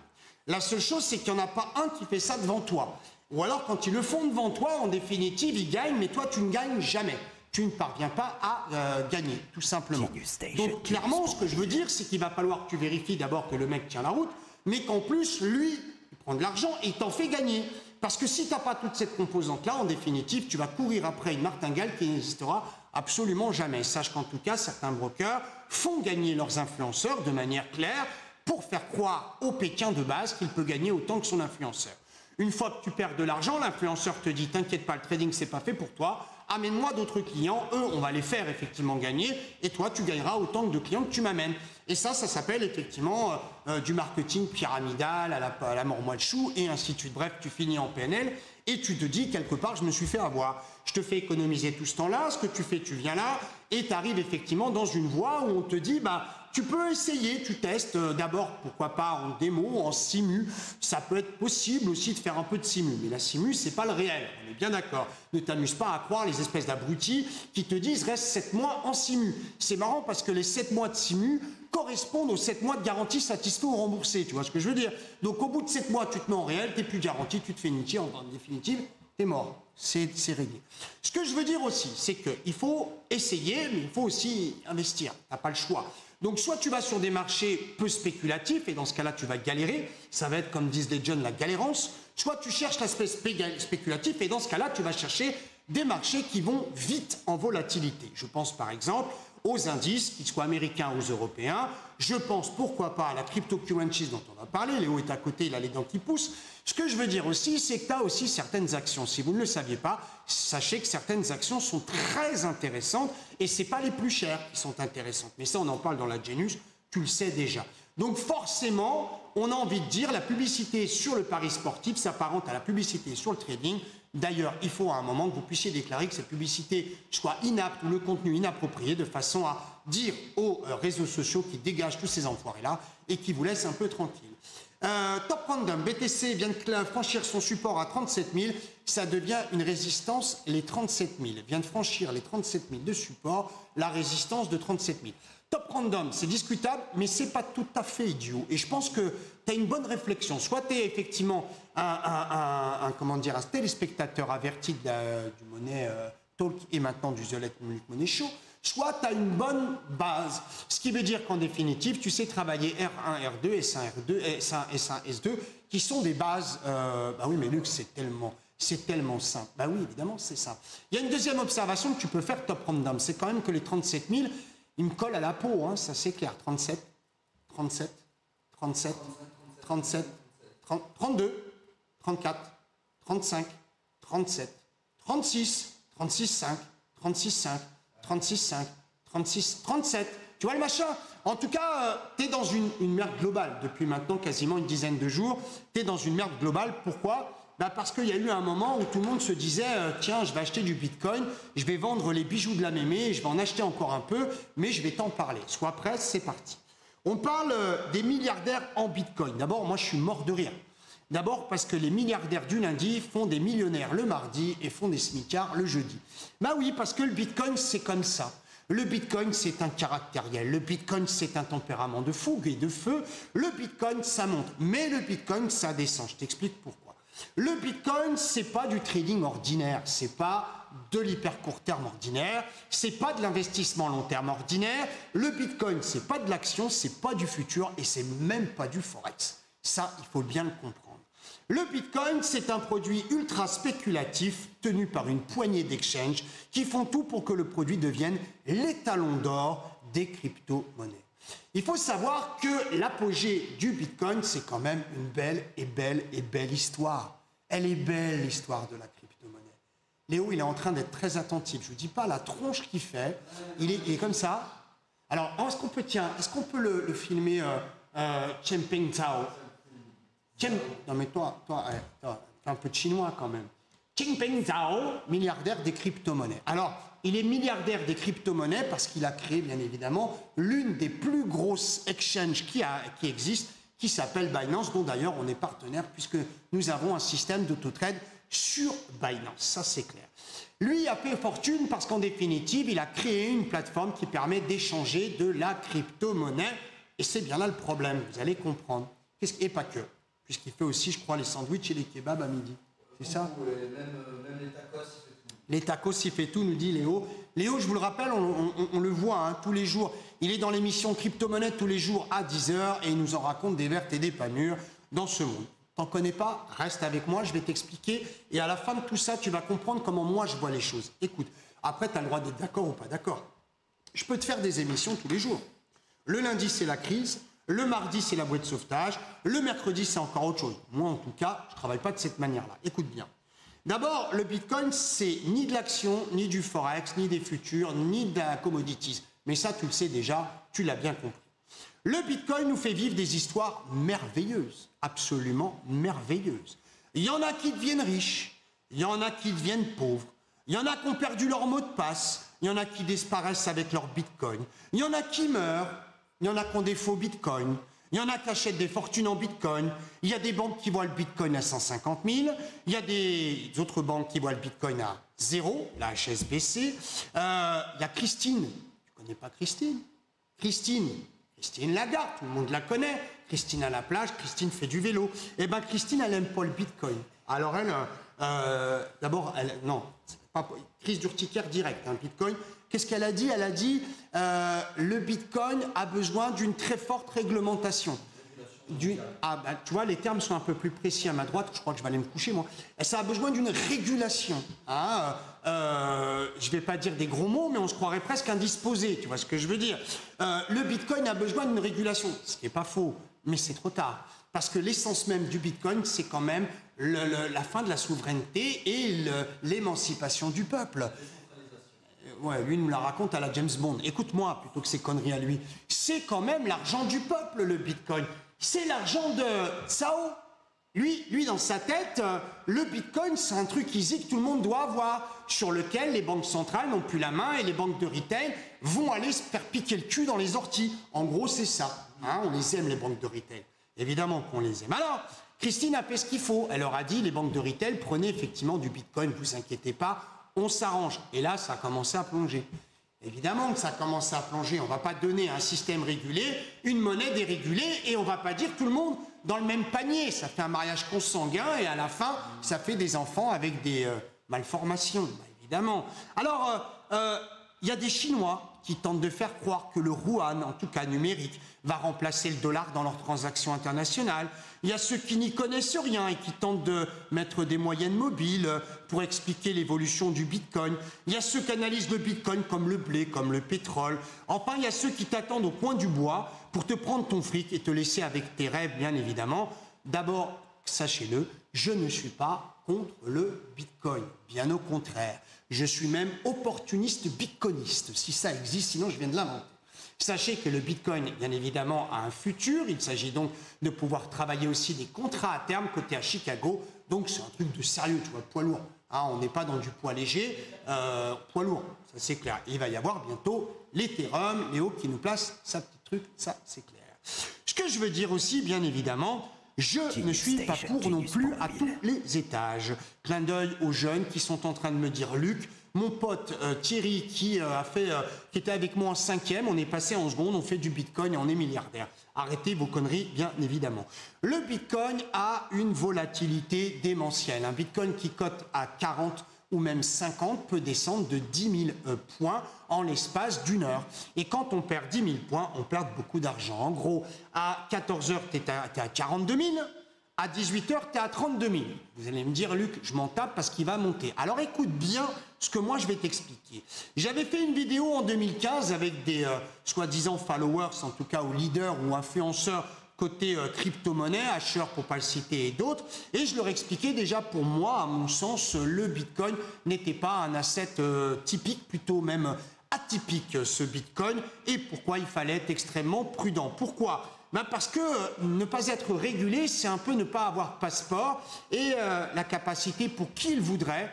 La seule chose, c'est qu'il n'y en a pas un qui fait ça devant toi. Ou alors, quand ils le font devant toi, en définitive, ils gagnent, mais toi, tu ne gagnes jamais. Tu ne parviens pas à gagner, tout simplement. Donc, clairement, ce que je veux dire, c'est qu'il va falloir que tu vérifies d'abord que le mec tient la route, mais qu'en plus, lui, il prend de l'argent et il t'en fait gagner. Parce que si tu n'as pas toute cette composante-là, en définitive, tu vas courir après une martingale qui n'existera absolument jamais. Sache qu'en tout cas, certains brokers font gagner leurs influenceurs de manière claire pour faire croire au Pékin de base qu'il peut gagner autant que son influenceur. Une fois que tu perds de l'argent, l'influenceur te dit « T'inquiète pas, le trading, c'est pas fait pour toi. Amène-moi d'autres clients. Eux, on va les faire effectivement gagner. Et toi, tu gagneras autant de clients que tu m'amènes. » Et ça s'appelle effectivement du marketing pyramidal à la mort moelle chou et ainsi de suite. Bref, tu finis en PNL et tu te dis quelque part, je me suis fait avoir. Je te fais économiser tout ce temps-là. Ce que tu fais, tu viens là et tu arrives effectivement dans une voie où on te dit, bah, tu peux essayer, tu testes d'abord, pourquoi pas en démo, en simu. Ça peut être possible aussi de faire un peu de simu. Mais la simu, c'est pas le réel. On est bien d'accord. Ne t'amuse pas à croire les espèces d'abrutis qui te disent reste 7 mois en simu. C'est marrant parce que les 7 mois de simu correspondent aux 7 mois de garantie satisfait ou remboursé. Tu vois ce que je veux dire? Donc au bout de 7 mois, tu te mets en réel, tu n'es plus garanti, tu te fais niquer, en définitive, tu es mort. C'est réglé. Ce que je veux dire aussi, c'est qu'il faut essayer, mais il faut aussi investir. Tu n'as pas le choix. Donc soit tu vas sur des marchés peu spéculatifs, et dans ce cas-là, tu vas galérer. Ça va être, comme disent les jeunes, la galérance. Soit tu cherches l'aspect spéculatif, et dans ce cas-là, tu vas chercher des marchés qui vont vite en volatilité. Je pense par exemple aux indices, qu'ils soient américains ou européens. Je pense, pourquoi pas, à la cryptocurrency dont on va parler. Léo est à côté, il a les dents qui poussent. Ce que je veux dire aussi, c'est que tu as aussi certaines actions. Si vous ne le saviez pas, sachez que certaines actions sont très intéressantes et ce n'est pas les plus chères qui sont intéressantes. Mais ça, on en parle dans la Genius, tu le sais déjà. Donc forcément, on a envie de dire la publicité sur le pari sportif s'apparente à la publicité sur le trading. D'ailleurs, il faut à un moment que vous puissiez déclarer que cette publicité soit inapte ou le contenu inapproprié de façon à dire aux réseaux sociaux qui dégagent tous ces enfoirés-là et qui vous laissent un peu tranquille. Top Random, BTC vient de franchir son support à 37 000, ça devient une résistance, les 37 000, vient de franchir les 37 000 de support, la résistance de 37 000. Top Random, c'est discutable, mais c'est pas tout à fait idiot. Et je pense que tu as une bonne réflexion. Soit tu es effectivement un téléspectateur averti du Money Talk et maintenant du The Let Money Show, soit tu as une bonne base. Ce qui veut dire qu'en définitive, tu sais travailler R1, R2, S1, R2, S1, S1, S2, qui sont des bases. Bah oui, mais Luc, c'est tellement simple. Bah oui, évidemment, c'est simple. Il y a une deuxième observation que tu peux faire, Top Random. C'est quand même que les 37 000, ils me collent à la peau, hein, ça c'est clair. 37, 37, 37, 37, 32, 34, 35, 37, 36, 36,5, 36,5. 36,5, 36, 37. Tu vois le machin? En tout cas, tu es dans une merde globale depuis maintenant quasiment une dizaine de jours. Tu es dans une merde globale. Pourquoi? Bah parce qu'il y a eu un moment où tout le monde se disait tiens, je vais acheter du bitcoin, je vais vendre les bijoux de la mémé, je vais en acheter encore un peu, mais je vais t'en parler. Sois prêt, c'est parti. On parle des milliardaires en bitcoin. D'abord, moi, je suis mort de rire. D'abord parce que les milliardaires du lundi font des millionnaires le mardi et font des smicards le jeudi. Bah oui, parce que le bitcoin, c'est comme ça. Le bitcoin, c'est un caractériel. Le bitcoin, c'est un tempérament de fougue et de feu. Le bitcoin, ça monte. Mais le bitcoin, ça descend. Je t'explique pourquoi. Le bitcoin, c'est pas du trading ordinaire. C'est pas de l'hyper court terme ordinaire. C'est pas de l'investissement long terme ordinaire. Le bitcoin, c'est pas de l'action, c'est pas du futur et c'est même pas du forex. Ça, il faut bien le comprendre. Le bitcoin, c'est un produit ultra spéculatif tenu par une poignée d'exchanges qui font tout pour que le produit devienne l'étalon d'or des crypto-monnaies. Il faut savoir que l'apogée du bitcoin, c'est quand même une belle histoire. Elle est belle, l'histoire de la crypto-monnaie. Léo, il est en train d'être très attentif. Je ne vous dis pas la tronche qu'il fait. Il est comme ça. Alors, est-ce qu'on peut le filmer Changpeng Zhao? Non mais toi, fais un peu de chinois quand même. Changpeng Zhao, milliardaire des crypto-monnaies. Alors, il est milliardaire des crypto-monnaies parce qu'il a créé, bien évidemment, l'une des plus grosses exchanges qui existent, qui s'appelle Binance, dont d'ailleurs on est partenaire puisque nous avons un système d'autotrade sur Binance. Ça, c'est clair. Lui a fait fortune parce qu'en définitive, il a créé une plateforme qui permet d'échanger de la crypto-monnaie. Et c'est bien là le problème, vous allez comprendre. Et pas que, puisqu'il fait aussi, je crois, les sandwichs et les kebabs à midi. C'est ça? Même les tacos, il fait tout. Les tacos, il fait tout, nous dit Léo. Léo, je vous le rappelle, on le voit hein, tous les jours. Il est dans l'émission Crypto-monnaie tous les jours à 10h et il nous en raconte des vertes et des pas mûres dans ce monde. T'en connais pas? Reste avec moi, je vais t'expliquer. Et à la fin de tout ça, tu vas comprendre comment moi je vois les choses. Écoute, après, tu as le droit d'être d'accord ou pas d'accord. Je peux te faire des émissions tous les jours. Le lundi, c'est la crise. Le mardi, c'est la bouée de sauvetage. Le mercredi, c'est encore autre chose. Moi, en tout cas, je ne travaille pas de cette manière-là. Écoute bien. D'abord, le Bitcoin, c'est ni de l'action, ni du Forex, ni des futurs, ni de la commodities. Mais ça, tu le sais déjà, tu l'as bien compris. Le Bitcoin nous fait vivre des histoires merveilleuses, absolument merveilleuses. Il y en a qui deviennent riches, il y en a qui deviennent pauvres, il y en a qui ont perdu leur mot de passe, il y en a qui disparaissent avec leur Bitcoin, il y en a qui meurent, il y en a qui ont des faux Bitcoin, il y en a qui achètent des fortunes en Bitcoin, il y a des banques qui voient le Bitcoin à 150 000, il y a des autres banques qui voient le Bitcoin à 0, la HSBC, il y a Christine, tu connais pas Christine? Christine Lagarde, tout le monde la connaît. Christine à la plage, Christine fait du vélo. Eh bien, Christine, elle n'aime pas le Bitcoin. Alors, elle, d'abord, non, c'est pas, crise d'urticaire directe, hein, Bitcoin. Qu'est-ce qu'elle a dit? Elle a dit le Bitcoin a besoin d'une très forte réglementation. Tu vois, les termes sont un peu plus précis à ma droite. Je crois que je vais aller me coucher, moi. Ça a besoin d'une régulation. Hein, je ne vais pas dire des gros mots, mais on se croirait presque indisposé. Tu vois ce que je veux dire? Le Bitcoin a besoin d'une régulation. Ce qui n'est pas faux, mais c'est trop tard. Parce que l'essence même du Bitcoin, c'est quand même la fin de la souveraineté et l'émancipation du peuple. Ouais, lui, il nous la raconte à la James Bond. Écoute-moi, plutôt que ces conneries à lui. C'est quand même l'argent du peuple, le Bitcoin. C'est l'argent de Tsao. Lui, dans sa tête, le Bitcoin, c'est un truc easy que tout le monde doit avoir, sur lequel les banques centrales n'ont plus la main et les banques de retail vont aller se faire piquer le cul dans les orties. En gros, c'est ça. Hein, on les aime, les banques de retail. Évidemment qu'on les aime. Alors, Christine a fait ce qu'il faut. Elle leur a dit, les banques de retail, prenez effectivement du Bitcoin, ne vous inquiétez pas, on s'arrange. Et là, ça a commencé à plonger. Évidemment que ça a commencé à plonger. On ne va pas donner un système régulé, une monnaie dérégulée, et on ne va pas dire tout le monde dans le même panier. Ça fait un mariage consanguin, et à la fin, ça fait des enfants avec des malformations, bah, évidemment. Alors, il y a des Chinois qui tentent de faire croire que le yuan, en tout cas numérique, va remplacer le dollar dans leurs transactions internationales. Il y a ceux qui n'y connaissent rien et qui tentent de mettre des moyennes mobiles pour expliquer l'évolution du Bitcoin. Il y a ceux qui analysent le Bitcoin comme le blé, comme le pétrole. Enfin, il y a ceux qui t'attendent au coin du bois pour te prendre ton fric et te laisser avec tes rêves, bien évidemment. D'abord, sachez-le, je ne suis pas contre le Bitcoin. Bien au contraire. Je suis même opportuniste bitcoiniste, si ça existe, sinon je viens de l'inventer. Sachez que le Bitcoin, bien évidemment, a un futur. Il s'agit donc de pouvoir travailler aussi des contrats à terme côté à Chicago. Donc c'est un truc de sérieux, tu vois, poids lourd. Hein, on n'est pas dans du poids léger, poids lourd, ça c'est clair. Il va y avoir bientôt l'Ethereum, Léo qui nous place sa petite truc, ça c'est clair. Ce que je veux dire aussi, bien évidemment, je ne suis pas pour non plus à tous les étages. Clin d'œil aux jeunes qui sont en train de me dire, Luc, mon pote Thierry qui était avec moi en 5e, on est passé en seconde, on fait du Bitcoin et on est milliardaire. Arrêtez vos conneries, bien évidemment. Le Bitcoin a une volatilité démentielle. Un Bitcoin qui cote à 40 ou même 50 peut descendre de 10 000 points en l'espace d'une heure. Et quand on perd 10 000 points, on perd beaucoup d'argent. En gros, à 14 heures, tu es à 42 000. À 18 heures, tu es à 32 000. Vous allez me dire, Luc, je m'en tape parce qu'il va monter. Alors écoute bien ce que moi je vais t'expliquer. J'avais fait une vidéo en 2015 avec des soi-disant followers, en tout cas ou leaders ou influenceurs côté crypto-monnaie, Asher pour pas le citer et d'autres. Et je leur expliquais déjà, pour moi, à mon sens, le Bitcoin n'était pas un asset typique, plutôt même atypique, ce Bitcoin, et pourquoi il fallait être extrêmement prudent. Pourquoi ? Ben parce que ne pas être régulé, c'est un peu ne pas avoir de passeport et la capacité pour qui il voudrait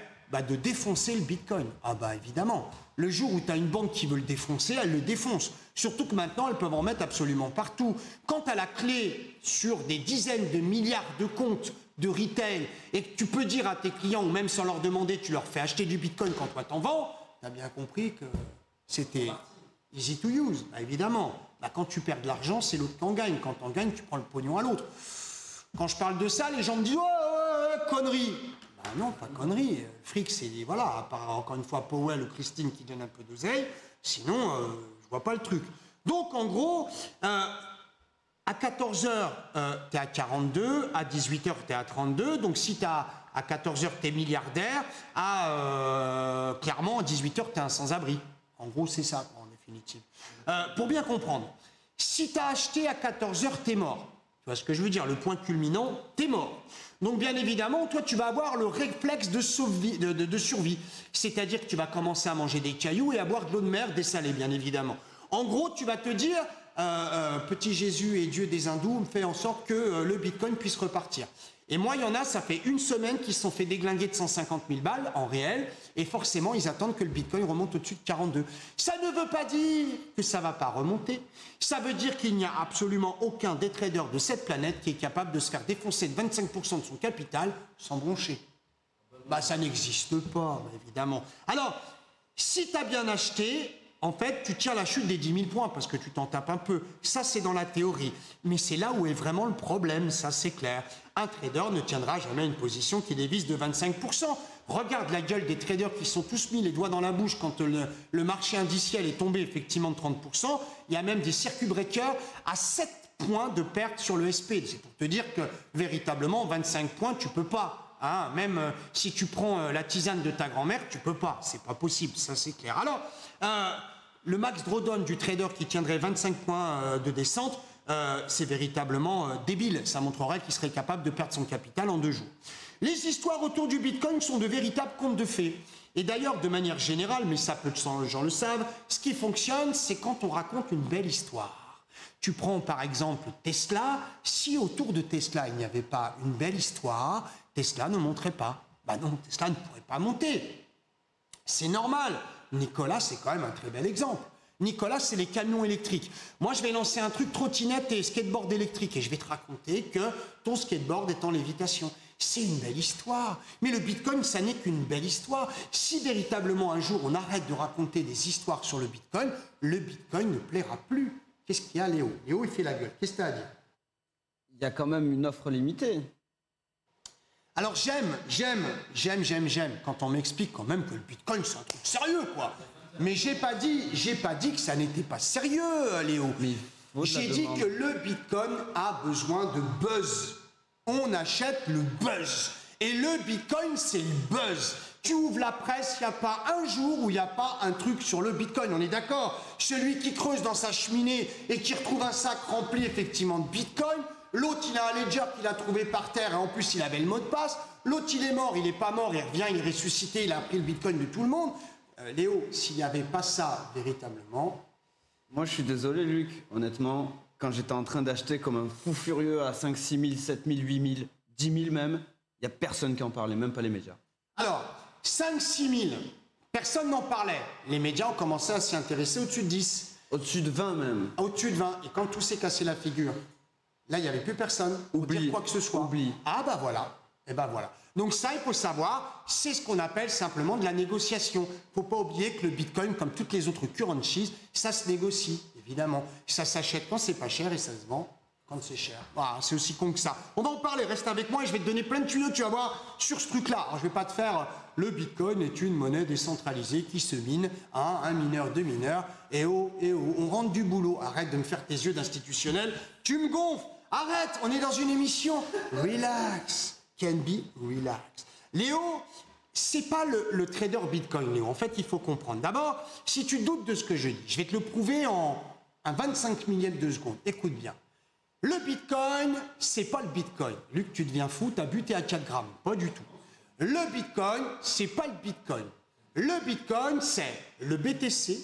de défoncer le Bitcoin. Ah bah évidemment, le jour où tu as une banque qui veut le défoncer, elle le défonce. Surtout que maintenant, elles peuvent en mettre absolument partout. Quand tu as la clé sur des dizaines de milliards de comptes de retail et que tu peux dire à tes clients, ou même sans leur demander, tu leur fais acheter du bitcoin quand toi t'en vends, tu as bien compris que c'était easy to use, bah, évidemment. Bah, quand tu perds de l'argent, c'est l'autre qui en gagne. Quand tu en gagnes, tu prends le pognon à l'autre. Quand je parle de ça, les gens me disent connerie. Bah non, pas connerie. Fric, c'est, voilà, à part encore une fois Powell ou Christine qui donnent un peu d'oseille, sinon, je vois pas le truc. Donc, en gros, à 14h, tu es à 42, à 18h, tu es à 32. Donc, si à 14h, tu es milliardaire, clairement, à 18h, tu es un sans-abri. En gros, c'est ça, en définitive. Pour bien comprendre, si tu as acheté à 14h, tu es mort. Tu vois ce que je veux dire? Le point culminant, tu es mort. Donc, bien évidemment, toi, tu vas avoir le réflexe de survie. C'est-à-dire que tu vas commencer à manger des cailloux et à boire de l'eau de mer dessalée, bien évidemment. En gros, tu vas te dire, petit Jésus et Dieu des hindous, fait en sorte que le bitcoin puisse repartir. Et moi, il y en a, ça fait une semaine qu'ils se sont fait déglinguer de 150 000 balles en réel, et forcément, ils attendent que le bitcoin remonte au-dessus de 42. Ça ne veut pas dire que ça ne va pas remonter. Ça veut dire qu'il n'y a absolument aucun des traders de cette planète qui est capable de se faire défoncer de 25% de son capital sans broncher. Bah, ça n'existe pas, évidemment. Alors, si tu as bien acheté, en fait, tu tiens la chute des 10 000 points parce que tu t'en tapes un peu. Ça, c'est dans la théorie. Mais c'est là où est vraiment le problème, ça, c'est clair. Un trader ne tiendra jamais une position qui dévisse de 25%. Regarde la gueule des traders qui sont tous mis les doigts dans la bouche quand le marché indiciel est tombé effectivement de 30%. Il y a même des circuit breakers à 7 points de perte sur le SP. C'est pour te dire que, véritablement, 25 points, tu peux pas. Hein, même si tu prends la tisane de ta grand-mère, tu peux pas. C'est pas possible, ça, c'est clair. Alors, le max drawdown du trader qui tiendrait 25 points de descente, c'est véritablement débile. Ça montrerait qu'il serait capable de perdre son capital en 2 jours. Les histoires autour du bitcoin sont de véritables contes de fées. Et d'ailleurs, de manière générale, mais ça peu de gens le savent, ce qui fonctionne, c'est quand on raconte une belle histoire. Tu prends par exemple Tesla, si autour de Tesla il n'y avait pas une belle histoire, Tesla ne monterait pas. Ben non, Tesla ne pourrait pas monter. C'est normal. Nicolas, c'est quand même un très bel exemple. Nicolas, c'est les camions électriques. Moi, je vais lancer un truc trottinette et skateboard électrique et je vais te raconter que ton skateboard est en lévitation. C'est une belle histoire. Mais le bitcoin, ça n'est qu'une belle histoire. Si véritablement un jour on arrête de raconter des histoires sur le bitcoin ne plaira plus. Qu'est-ce qu'il y a, Léo? Léo, il fait la gueule. Qu'est-ce que tu as à dire? Il y a quand même une offre limitée. Alors j'aime quand on m'explique quand même que le bitcoin c'est un truc sérieux, quoi. Mais j'ai pas dit que ça n'était pas sérieux, Léo. J'ai dit que le bitcoin a besoin de buzz. On achète le buzz. Et le bitcoin, c'est le buzz. Tu ouvres la presse, il n'y a pas un jour où il n'y a pas un truc sur le bitcoin, on est d'accord? Celui qui creuse dans sa cheminée et qui retrouve un sac rempli effectivement de bitcoin, l'autre il a un ledger qu'il a trouvé par terre et en plus il avait le mot de passe, l'autre il est mort, il n'est pas mort, il revient, il est ressuscité, il a pris le bitcoin de tout le monde. Léo, s'il n'y avait pas ça véritablement... Moi je suis désolé Luc, honnêtement, quand j'étais en train d'acheter comme un fou furieux à 5, 6 000, 7 000, 8 000, 10 000 même, il n'y a personne qui en parlait, même pas les médias. Alors, 5, 6 000, personne n'en parlait. Les médias ont commencé à s'y intéresser au-dessus de 10. Au-dessus de 20 même. Au-dessus de 20. Et quand tout s'est cassé la figure, là, il n'y avait plus personne pour dire quoi que ce soit. Oublie. Ah bah voilà. Et bah voilà. Donc ça, il faut savoir, c'est ce qu'on appelle simplement de la négociation. Il ne faut pas oublier que le bitcoin, comme toutes les autres currencies, ça se négocie, évidemment. Ça s'achète quand c'est pas cher et ça se vend quand c'est cher. Voilà, c'est aussi con que ça. On va en parler, reste avec moi et je vais te donner plein de tuyaux, tu vas voir, sur ce truc-là. Alors, je ne vais pas te faire, le bitcoin est une monnaie décentralisée qui se mine à un mineur, deux mineurs. Et oh, on rentre du boulot. Arrête de me faire tes yeux d'institutionnel. Tu me gonfles. Arrête, on est dans une émission. Relax. Can be relax. Léo, c'est pas le trader bitcoin, Léo. En fait, il faut comprendre. D'abord, si tu doutes de ce que je dis, je vais te le prouver en un 25 millième de seconde. Écoute bien. Le bitcoin, c'est pas le bitcoin. Luc, tu deviens fou, t'as bu, t'es à 4 grammes. Pas du tout. Le bitcoin, c'est pas le bitcoin. Le bitcoin, c'est le BTC,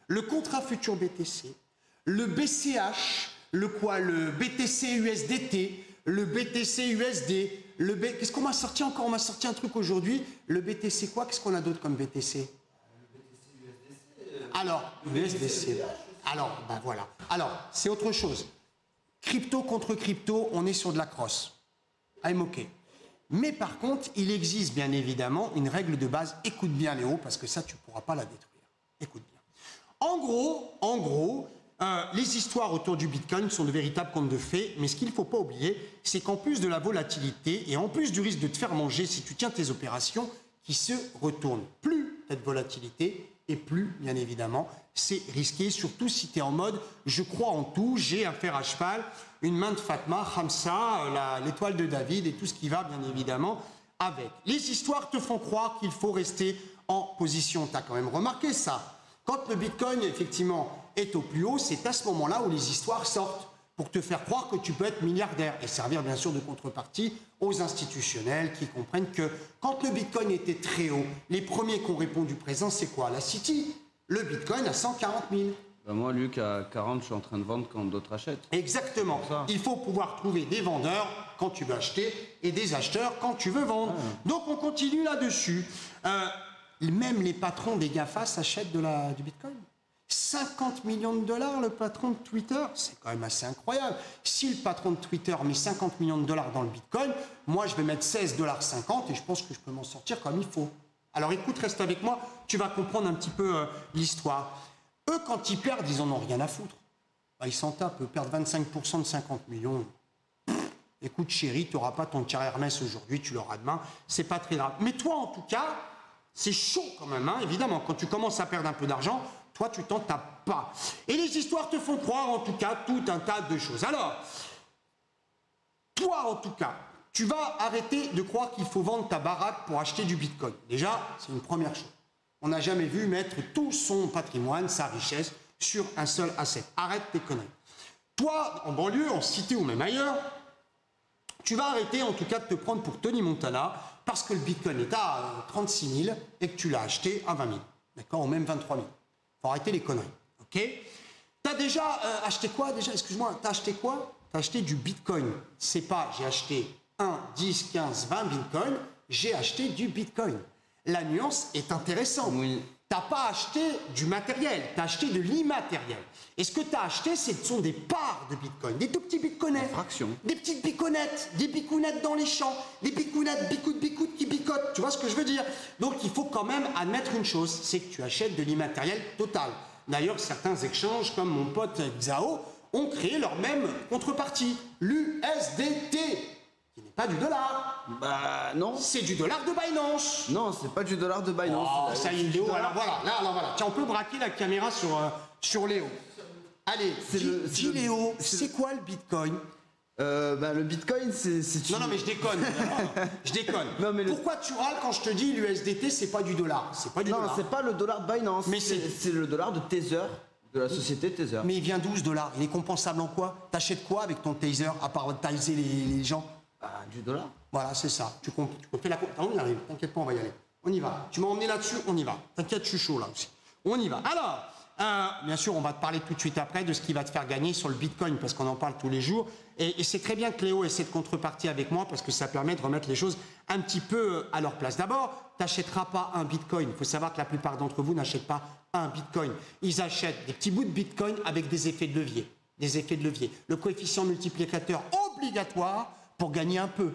le contrat futur BTC, le BCH, le BTC USDT, le BTC USD, qu'est-ce qu'on m'a sorti encore? On m'a sorti un truc aujourd'hui. Le BTC quoi? Qu'est-ce qu'on a d'autre comme BTC? Le BTC USDC. Alors, USDC. Alors, ben voilà. Alors, c'est autre chose. Crypto contre crypto, on est sur de la crosse. I'm OK. Mais par contre, il existe bien évidemment une règle de base. Écoute bien Léo, parce que ça, tu ne pourras pas la détruire. Écoute bien. En gros, les histoires autour du Bitcoin sont de véritables contes de fées, mais ce qu'il ne faut pas oublier, c'est qu'en plus de la volatilité et en plus du risque de te faire manger si tu tiens tes opérations qui se retournent, plus tu as de volatilité et plus, bien évidemment, c'est risqué, surtout si tu es en mode « je crois en tout, j'ai un fer à cheval », une main de Fatma, Khamsa, l'étoile de David et tout ce qui va, bien évidemment, avec. Les histoires te font croire qu'il faut rester en position. Tu as quand même remarqué ça. Quand le Bitcoin, effectivement, est au plus haut, c'est à ce moment-là où les histoires sortent pour te faire croire que tu peux être milliardaire et servir, bien sûr, de contrepartie aux institutionnels qui comprennent que quand le Bitcoin était très haut, les premiers qui ont répondu présent, c'est quoi? La City. Le Bitcoin à 140 000. Ben moi, Luc, à 40, je suis en train de vendre quand d'autres achètent. Exactement. Il faut pouvoir trouver des vendeurs quand tu veux acheter et des acheteurs quand tu veux vendre. Donc, on continue là-dessus. Même les patrons des GAFA s'achètent du Bitcoin. 50 millions de dollars, le patron de Twitter, c'est quand même assez incroyable. Si le patron de Twitter met 50 millions de dollars dans le Bitcoin, moi, je vais mettre 16,50 $ et je pense que je peux m'en sortir comme il faut. Alors, écoute, reste avec moi, tu vas comprendre un petit peu l'histoire. Eux, quand ils perdent, ils en ont rien à foutre. Bah, ils s'en tapent, perdre 25% de 50 millions. Écoute, chérie, tu n'auras pas ton tiers Hermès aujourd'hui, tu l'auras demain, c'est pas très grave. Mais toi, en tout cas, c'est chaud quand même, hein, évidemment. Quand tu commences à perdre un peu d'argent, toi, tu t'en tapes pas. Et les histoires te font croire, en tout cas, tout un tas de choses. Alors, toi, en tout cas, tu vas arrêter de croire qu'il faut vendre ta baraque pour acheter du Bitcoin. Déjà, c'est une première chose. On n'a jamais vu mettre tout son patrimoine, sa richesse, sur un seul asset. Arrête tes conneries. Toi, en banlieue, en cité ou même ailleurs, tu vas arrêter en tout cas de te prendre pour Tony Montana parce que le Bitcoin est à 36 000 et que tu l'as acheté à 20 000. D'accord? Ou même 23 000. Faut arrêter les conneries. Ok? T'as déjà acheté quoi déjà? Excuse-moi, t'as acheté quoi? T'as acheté du Bitcoin. C'est pas j'ai acheté 1, 10, 15, 20 Bitcoin, j'ai acheté du Bitcoin. La nuance est intéressante. Oui. T'as pas acheté du matériel, t'as acheté de l'immatériel. Et ce que t'as acheté, ce sont des parts de Bitcoin, des tout petits bitcoinets. Des fractions. Des petites biconettes, des bicounettes dans les champs, des bicounettes, bicoutes qui bicotent. Tu vois ce que je veux dire? Donc il faut quand même admettre une chose, c'est que tu achètes de l'immatériel total. D'ailleurs, certains exchanges, comme mon pote Xao, ont créé leur même contrepartie, l'USDT, qui n'est pas du dollar. Bah non. C'est du dollar de Binance. Non, c'est pas du dollar de Binance. Oh, ça y est, Léo, alors voilà, là, voilà. Tiens, on peut braquer la caméra sur Léo. Allez, dis Léo, c'est quoi le Bitcoin? Le Bitcoin, c'est Non, mais je déconne. Je déconne. Non, mais pourquoi tu râles quand je te dis l'USDT, c'est pas du dollar? C'est pas du dollar. Non, c'est pas le dollar de Binance. Mais c'est le dollar de Tether, de la société Tether. Mais il vient d'où ce dollar? Il est compensable en quoi? T'achètes quoi avec ton taser, à part taser les gens? Bah, du dollar. Voilà, c'est ça. Tu fais la... On y arrive, t'inquiète pas, on va y aller. On y va. Tu m'as emmené là-dessus, on y va. T'inquiète, je suis chaud là aussi. On y va. Alors, bien sûr, on va te parler tout de suite après de ce qui va te faire gagner sur le Bitcoin, parce qu'on en parle tous les jours. Et c'est très bien que Léo ait cette contrepartie avec moi, parce que ça permet de remettre les choses un petit peu à leur place. D'abord, tu n'achèteras pas un Bitcoin. Il faut savoir que la plupart d'entre vous n'achètent pas un Bitcoin. Ils achètent des petits bouts de Bitcoin avec des effets de levier. Des effets de levier. Le coefficient multiplicateur obligatoire pour gagner un peu.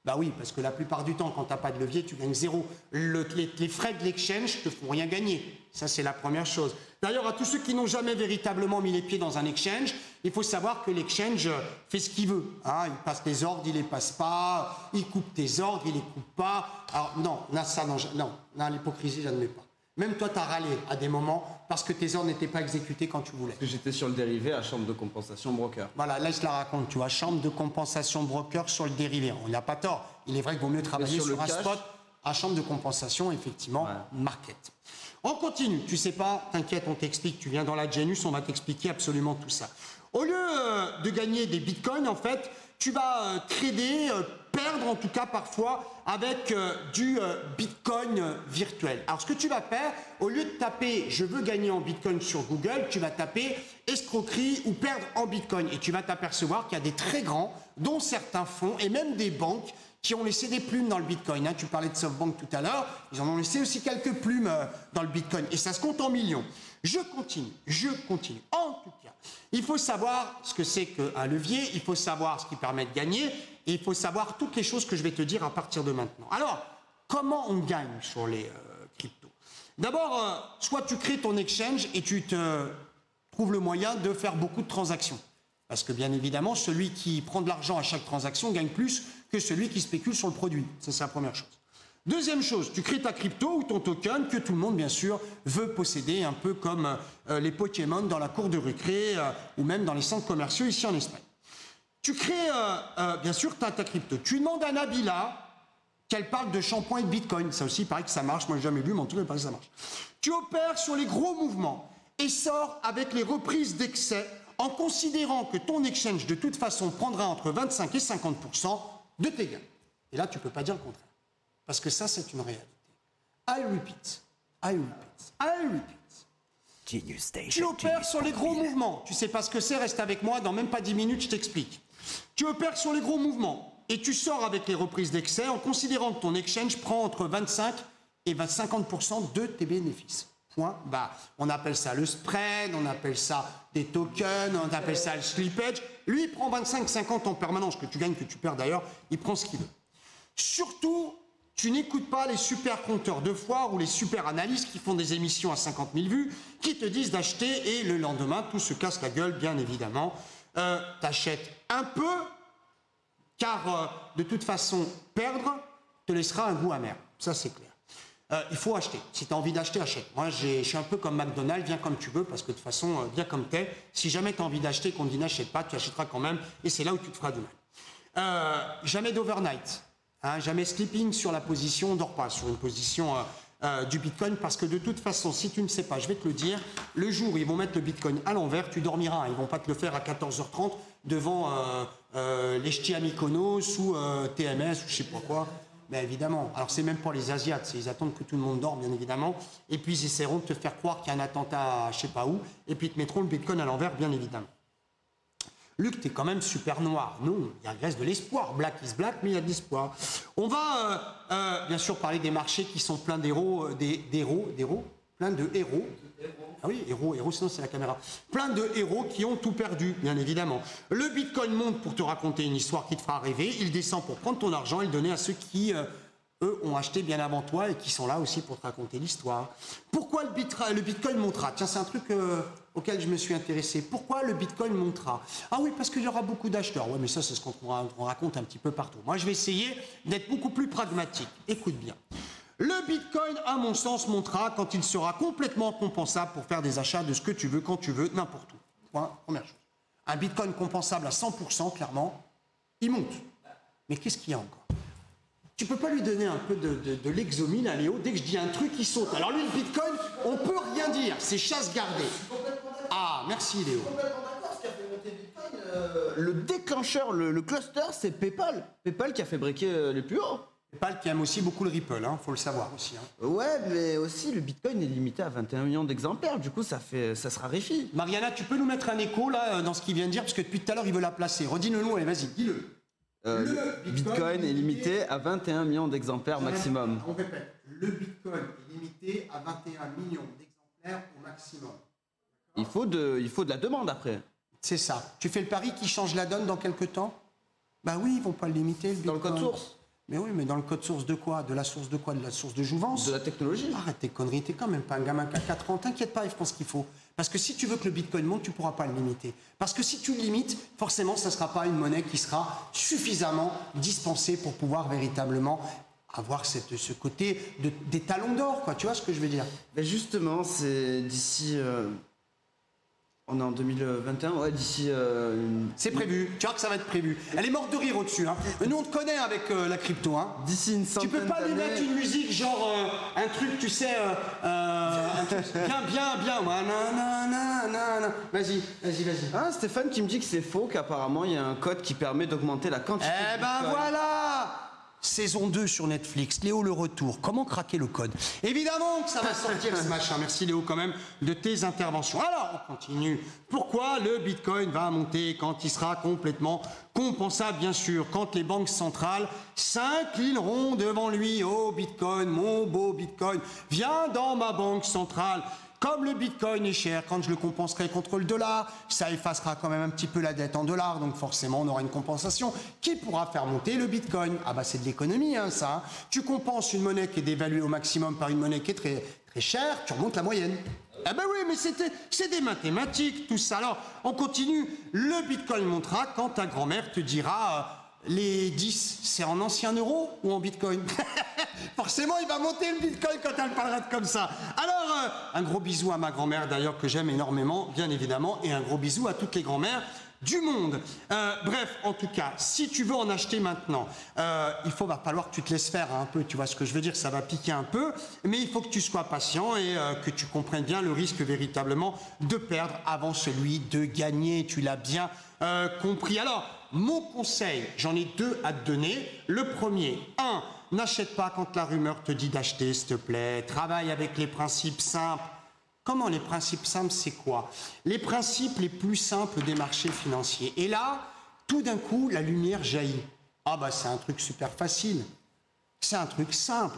Bah oui, parce que la plupart du temps, quand tu n'as pas de levier, tu gagnes zéro. Les frais de l'exchange te font rien gagner. Ça, c'est la première chose. D'ailleurs, à tous ceux qui n'ont jamais véritablement mis les pieds dans un exchange, il faut savoir que l'exchange fait ce qu'il veut. Hein, il passe tes ordres, il les passe pas. Il coupe tes ordres, il les coupe pas. Alors non, l'hypocrisie, j'admets pas. Même toi, tu as râlé à des moments parce que tes ordres n'étaient pas exécutés quand tu voulais. Parce que j'étais sur le dérivé à chambre de compensation broker. Voilà, là je la raconte, tu vois, chambre de compensation broker sur le dérivé. On n'a pas tort. Il est vrai qu'il vaut mieux travailler sur un spot à chambre de compensation, effectivement, market. On continue, tu sais pas, t'inquiète, on t'explique, tu viens dans la Genius, on va t'expliquer absolument tout ça. Au lieu de gagner des bitcoins, en fait, tu vas trader, perdre en tout cas parfois avec du bitcoin virtuel. Alors ce que tu vas faire, au lieu de taper « je veux gagner en bitcoin » sur Google, tu vas taper « escroquerie ou perdre en bitcoin » et tu vas t'apercevoir qu'il y a des très grands, dont certains fonds et même des banques qui ont laissé des plumes dans le bitcoin. Hein. Tu parlais de SoftBank tout à l'heure, ils en ont laissé aussi quelques plumes dans le bitcoin et ça se compte en millions. Je continue. En tout cas, il faut savoir ce que c'est qu'un levier, il faut savoir ce qui permet de gagner, et il faut savoir toutes les choses que je vais te dire à partir de maintenant. Alors, comment on gagne sur les cryptos? D'abord, soit tu crées ton exchange et tu te trouves le moyen de faire beaucoup de transactions. Parce que bien évidemment, celui qui prend de l'argent à chaque transaction gagne plus que celui qui spécule sur le produit. Ça, c'est la première chose. Deuxième chose, tu crées ta crypto ou ton token que tout le monde, bien sûr, veut posséder, un peu comme les Pokémon dans la cour de récré ou même dans les centres commerciaux ici en Espagne. Tu crées, bien sûr, ta crypto. Tu demandes à Nabila qu'elle parle de shampoing et de bitcoin. Ça aussi, il paraît que ça marche. Moi, je n'ai jamais vu, mais en tout cas, il paraît que ça marche. Tu opères sur les gros mouvements et sors avec les reprises d'excès en considérant que ton exchange, de toute façon, prendra entre 25 et 50% de tes gains. Et là, tu ne peux pas dire le contraire. Parce que ça, c'est une réalité. I repeat. I repeat. I repeat. Genius Station. Tu opères sur les gros mouvements. Tu sais pas ce que c'est, reste avec moi. Dans même pas 10 minutes, je t'explique. Tu opères sur les gros mouvements et tu sors avec les reprises d'excès en considérant que ton exchange prend entre 25 et 50% de tes bénéfices. Point. Bah, on appelle ça le spread, on appelle ça des tokens, on appelle ça le slippage. Lui, il prend 25-50 en permanence, que tu gagnes, que tu perds d'ailleurs, il prend ce qu'il veut. Surtout, tu n'écoutes pas les super compteurs de foire ou les super analystes qui font des émissions à 50 000 vues, qui te disent d'acheter et le lendemain, tout se casse la gueule, bien évidemment. T'achètes un peu, car de toute façon, perdre te laissera un goût amer. Ça, c'est clair. Il faut acheter. Si tu as envie d'acheter, achète. Moi, je suis un peu comme McDonald's, viens comme tu veux, parce que de toute façon, viens comme t'es. Si jamais tu as envie d'acheter, qu'on te dit n'achète pas, tu achèteras quand même, et c'est là où tu te feras du mal. Jamais d'overnight. Hein, jamais sleeping sur la position, on ne dort pas sur une position du Bitcoin, parce que de toute façon, si tu ne sais pas, je vais te le dire, le jour où ils vont mettre le Bitcoin à l'envers, tu dormiras. Ils ne vont pas te le faire à 14h30 devant les ch'tis à Mykonos ou TMS ou je ne sais pas quoi. Mais évidemment, alors c'est même pas les Asiates, ils attendent que tout le monde dorme, bien évidemment, et puis ils essaieront de te faire croire qu'il y a un attentat à je sais pas où, et puis ils te mettront le Bitcoin à l'envers, bien évidemment. Luc, t'es quand même super noir. Non, il reste de l'espoir. Black is black, mais il y a de l'espoir. On va bien sûr parler des marchés qui sont pleins d'héros, plein de héros. Ah oui, héros, sinon c'est la caméra. Plein de héros qui ont tout perdu, bien évidemment. Le Bitcoin monte pour te raconter une histoire qui te fera rêver. Il descend pour prendre ton argent et le donner à ceux qui, eux, ont acheté bien avant toi et qui sont là aussi pour te raconter l'histoire. Pourquoi le Bitcoin montera? Tiens, c'est un truc auquel je me suis intéressé. Pourquoi le Bitcoin montera? Ah oui, parce qu'il y aura beaucoup d'acheteurs. Ouais, mais ça, c'est ce qu'on raconte un petit peu partout. Moi, je vais essayer d'être beaucoup plus pragmatique. Écoute bien. Le Bitcoin, à mon sens, montera quand il sera complètement compensable pour faire des achats de ce que tu veux, quand tu veux, n'importe où. Point, première chose. Un Bitcoin compensable à 100%, clairement, il monte. Mais qu'est-ce qu'il y a encore? Tu peux pas lui donner un peu de l'exomile à Léo? Dès que je dis un truc, il saute. Alors lui, le Bitcoin, on peut rien dire. C'est chasse gardée. Ah, merci Léo. Le déclencheur, le cluster, c'est PayPal. PayPal qui a fait breaker les plus hauts. PayPal qui aime aussi beaucoup le Ripple, hein, faut le savoir aussi. Hein. Ouais, mais aussi le Bitcoin est limité à 21 millions d'exemplaires, du coup ça se raréfie. Mariana, tu peux nous mettre un écho là dans ce qu'il vient de dire, parce que depuis tout à l'heure il veut la placer. Redis-le nous, allez, vas-y, dis-le. Le Bitcoin est limité à 21 millions d'exemplaires maximum. On répète, le Bitcoin est limité à 21 millions d'exemplaires au maximum. Il faut de la demande après. C'est ça. Tu fais le pari qui change la donne dans quelques temps? Bah oui, ils vont pas le limiter, le Bitcoin. Dans le code source. Mais oui, mais dans le code source de quoi? De la source de quoi? De la source de jouvence? De la technologie. Arrête tes conneries, t'es quand même pas un gamin qui a 4 ans. T'inquiète pas, ils feront ce qu'il faut. Parce que si tu veux que le Bitcoin monte, tu pourras pas le limiter. Parce que si tu le limites, forcément, ça ne sera pas une monnaie qui sera suffisamment dispensée pour pouvoir véritablement avoir ce côté des talons d'or, quoi. Tu vois ce que je veux dire? Mais justement, c'est d'ici... On est en 2021, ouais, d'ici... C'est prévu, tu vois que ça va être prévu. Elle est morte de rire au-dessus, hein. Nous, on te connaît avec la crypto, hein. D'ici une centaine d'années... Tu peux pas lui mettre une musique, genre un truc, tu sais, un truc bien, Vas-y. Ah, Stéphane qui me dit que c'est faux, qu'apparemment, il y a un code qui permet d'augmenter la quantité de Bitcoin. Voilà! Saison 2 sur Netflix, Léo le retour, comment craquer le code? Évidemment que ça va sortir ce machin, merci Léo quand même de tes interventions. Alors on continue, pourquoi le Bitcoin va monter quand il sera complètement compensable? Bien sûr, quand les banques centrales s'inclineront devant lui. Oh Bitcoin, mon beau Bitcoin, viens dans ma banque centrale. Comme le bitcoin est cher, quand je le compenserai contre le dollar, ça effacera quand même un petit peu la dette en dollars, donc forcément on aura une compensation qui pourra faire monter le bitcoin. Ah bah c'est de l'économie hein, ça. Hein. Tu compenses une monnaie qui est dévaluée au maximum par une monnaie qui est très, très chère, tu remontes la moyenne. Ah ben oui, mais c'est des mathématiques, tout ça. Alors, on continue. Le bitcoin montera quand ta grand-mère te dira les 10, c'est en anciens euros ou en bitcoin. Forcément, il va monter le bitcoin quand elle parlera comme ça. Alors, un gros bisou à ma grand-mère, d'ailleurs, que j'aime énormément, bien évidemment, et un gros bisou à toutes les grand-mères du monde. Bref, en tout cas, si tu veux en acheter maintenant, va falloir que tu te laisses faire un peu, tu vois ce que je veux dire, ça va piquer un peu, mais il faut que tu sois patient et que tu comprennes bien le risque véritablement de perdre avant celui de gagner, tu l'as bien compris. Alors, mon conseil, j'en ai deux à te donner. Le premier, n'achète pas quand la rumeur te dit d'acheter, s'il te plaît. Travaille avec les principes simples. Comment les principes simples, c'est quoi? Les principes les plus simples des marchés financiers. Et là, tout d'un coup, la lumière jaillit. Ah bah c'est un truc super facile. C'est un truc simple.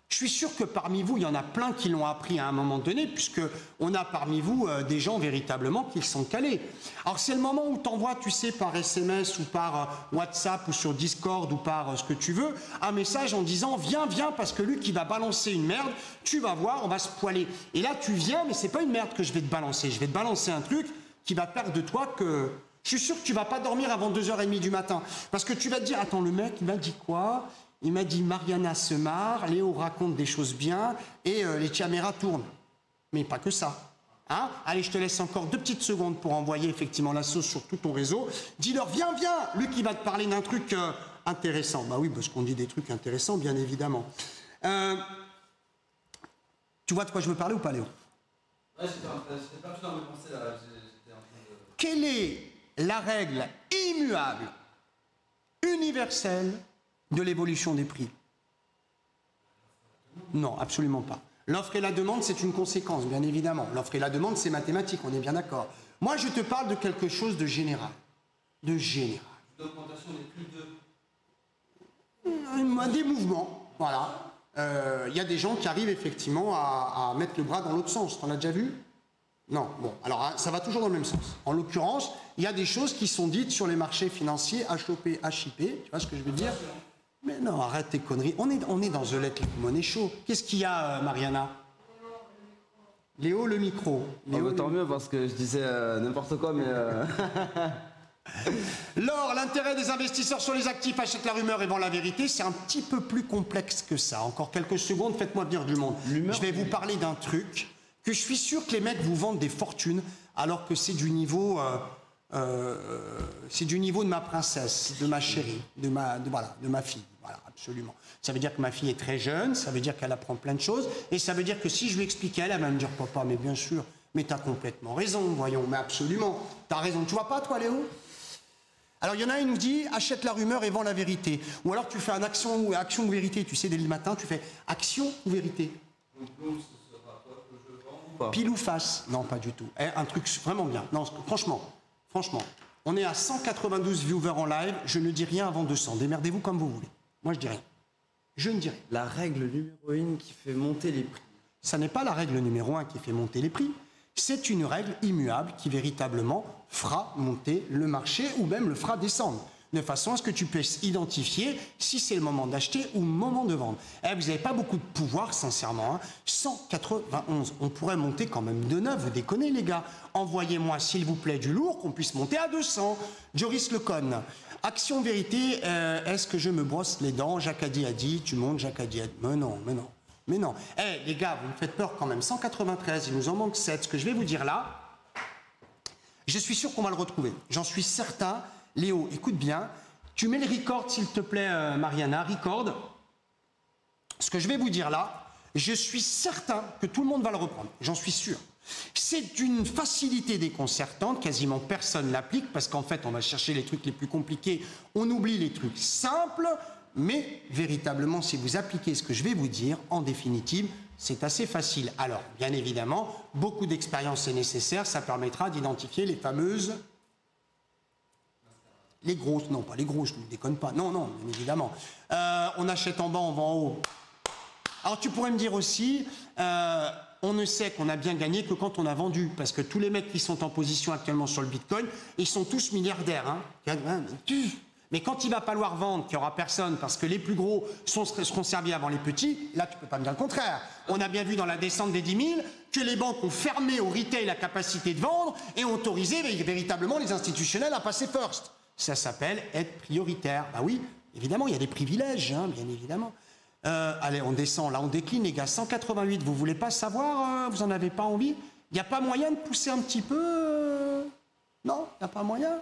Je suis sûr que parmi vous, il y en a plein qui l'ont appris à un moment donné, puisque on a parmi vous des gens véritablement qui sont calés. Alors c'est le moment où tu envoies, tu sais, par SMS ou par WhatsApp ou sur Discord ou par ce que tu veux, un message en disant « Viens, viens, parce que Luc, il va balancer une merde, tu vas voir, on va se poiler. » Et là, tu viens, mais c'est pas une merde que je vais te balancer. Je vais te balancer un truc qui va faire de toi que... Je suis sûr que tu vas pas dormir avant 2h30 du matin. Parce que tu vas te dire « Attends, le mec, il m'a dit quoi ? Il m'a dit Mariana se marre, Léo raconte des choses bien et les caméras tournent. » Mais pas que ça. Hein? Allez, je te laisse encore 2 petites secondes pour envoyer effectivement la sauce sur tout ton réseau. Dis-leur, viens, viens, Luc, il va te parler d'un truc intéressant. Bah oui, parce qu'on dit des trucs intéressants, bien évidemment. Tu vois de quoi je veux parler ou pas, Léo? Ouais, j'étais pas tout dans mes pensées, là. J'étais en train de... Quelle est la règle immuable, universelle, de l'évolution des prix? Non, absolument pas. L'offre et la demande, c'est une conséquence, bien évidemment. L'offre et la demande, c'est mathématique, on est bien d'accord. Moi, je te parle de quelque chose de général. De général. L'augmentation des prix de... Des mouvements, voilà. Il y a des gens qui arrivent effectivement à mettre le bras dans l'autre sens. T'en as déjà vu? Non. Bon, alors ça va toujours dans le même sens. En l'occurrence, il y a des choses qui sont dites sur les marchés financiers, HOP, HIP, tu vois ce que je veux dire? Mais non, arrête tes conneries. On est dans The Let Money Show. Qu'est-ce qu'il y a, Mariana? Léo, le micro. Léo, tant mieux, parce que je disais n'importe quoi, mais... L'or, l'intérêt des investisseurs sur les actifs, achète la rumeur et vend la vérité, c'est un petit peu plus complexe que ça. Encore quelques secondes, faites-moi venir du monde. Je vais vous parler d'un truc que je suis sûr que les mecs vous vendent des fortunes, alors que c'est du niveau... c'est du niveau de ma princesse, de ma chérie, de ma fille. Voilà, absolument. Ça veut dire que ma fille est très jeune, ça veut dire qu'elle apprend plein de choses, et ça veut dire que si je lui expliquais, elle va me dire, papa, mais bien sûr, mais t'as complètement raison, voyons, mais absolument, t'as raison. Tu vois pas, toi, Léo? Alors, il y en a un, il nous dit, achète la rumeur et vends la vérité. Ou alors, tu fais un action ou vérité, tu sais, dès le matin, tu fais action ou vérité. Pile ou face? Non, pas du tout. Un truc vraiment bien. Non, franchement, on est à 192 viewers en live, je ne dis rien avant 200. Démerdez-vous comme vous voulez. Moi, je dis rien. Je ne dis rien. La règle numéro 1 qui fait monter les prix. Ça n'est pas la règle numéro 1 qui fait monter les prix. C'est une règle immuable qui véritablement fera monter le marché ou même le fera descendre. De façon à ce que tu puisses identifier si c'est le moment d'acheter ou le moment de vendre. Vous n'avez pas beaucoup de pouvoir, sincèrement. Hein. 191, on pourrait monter quand même de 9, vous déconnez les gars. Envoyez-moi s'il vous plaît du lourd, qu'on puisse monter à 200. Joris Lecon. Action vérité, est-ce que je me brosse les dents? Jacadi a dit, tu montes, Jacadi a dit. Mais non. Les gars, vous me faites peur quand même. 193, il nous en manque 7. Ce que je vais vous dire là, je suis sûr qu'on va le retrouver. J'en suis certain. Léo, écoute bien. Tu mets le record, s'il te plaît, Mariana. Record. Ce que je vais vous dire là, je suis certain que tout le monde va le reprendre. J'en suis sûr. C'est d'une facilité déconcertante. Quasiment personne l'applique parce qu'en fait, on va chercher les trucs les plus compliqués. On oublie les trucs simples. Mais véritablement, si vous appliquez ce que je vais vous dire, en définitive, c'est assez facile. Alors, bien évidemment, beaucoup d'expérience est nécessaire. Ça permettra d'identifier les fameuses... Les grosses, non, pas les grosses, je ne déconne pas. Non, bien évidemment. On achète en bas, on vend en haut. Alors, tu pourrais me dire aussi, on ne sait qu'on a bien gagné que quand on a vendu. Parce que tous les mecs qui sont en position actuellement sur le Bitcoin, ils sont tous milliardaires. Hein. Mais quand il va falloir vendre, qu'il n'y aura personne, parce que les plus gros seront servis avant les petits, là, tu ne peux pas me dire le contraire. On a bien vu dans la descente des 10 000 que les banques ont fermé au retail la capacité de vendre et ont autorisé véritablement les institutionnels à passer first. Ça s'appelle être prioritaire. Bah oui, évidemment, il y a des privilèges, hein, bien évidemment. Allez, on descend, là, on décline, les gars. 188, vous voulez pas savoir, vous n'en avez pas envie? Il n'y a pas moyen de pousser un petit peu Non, il n'y a pas moyen?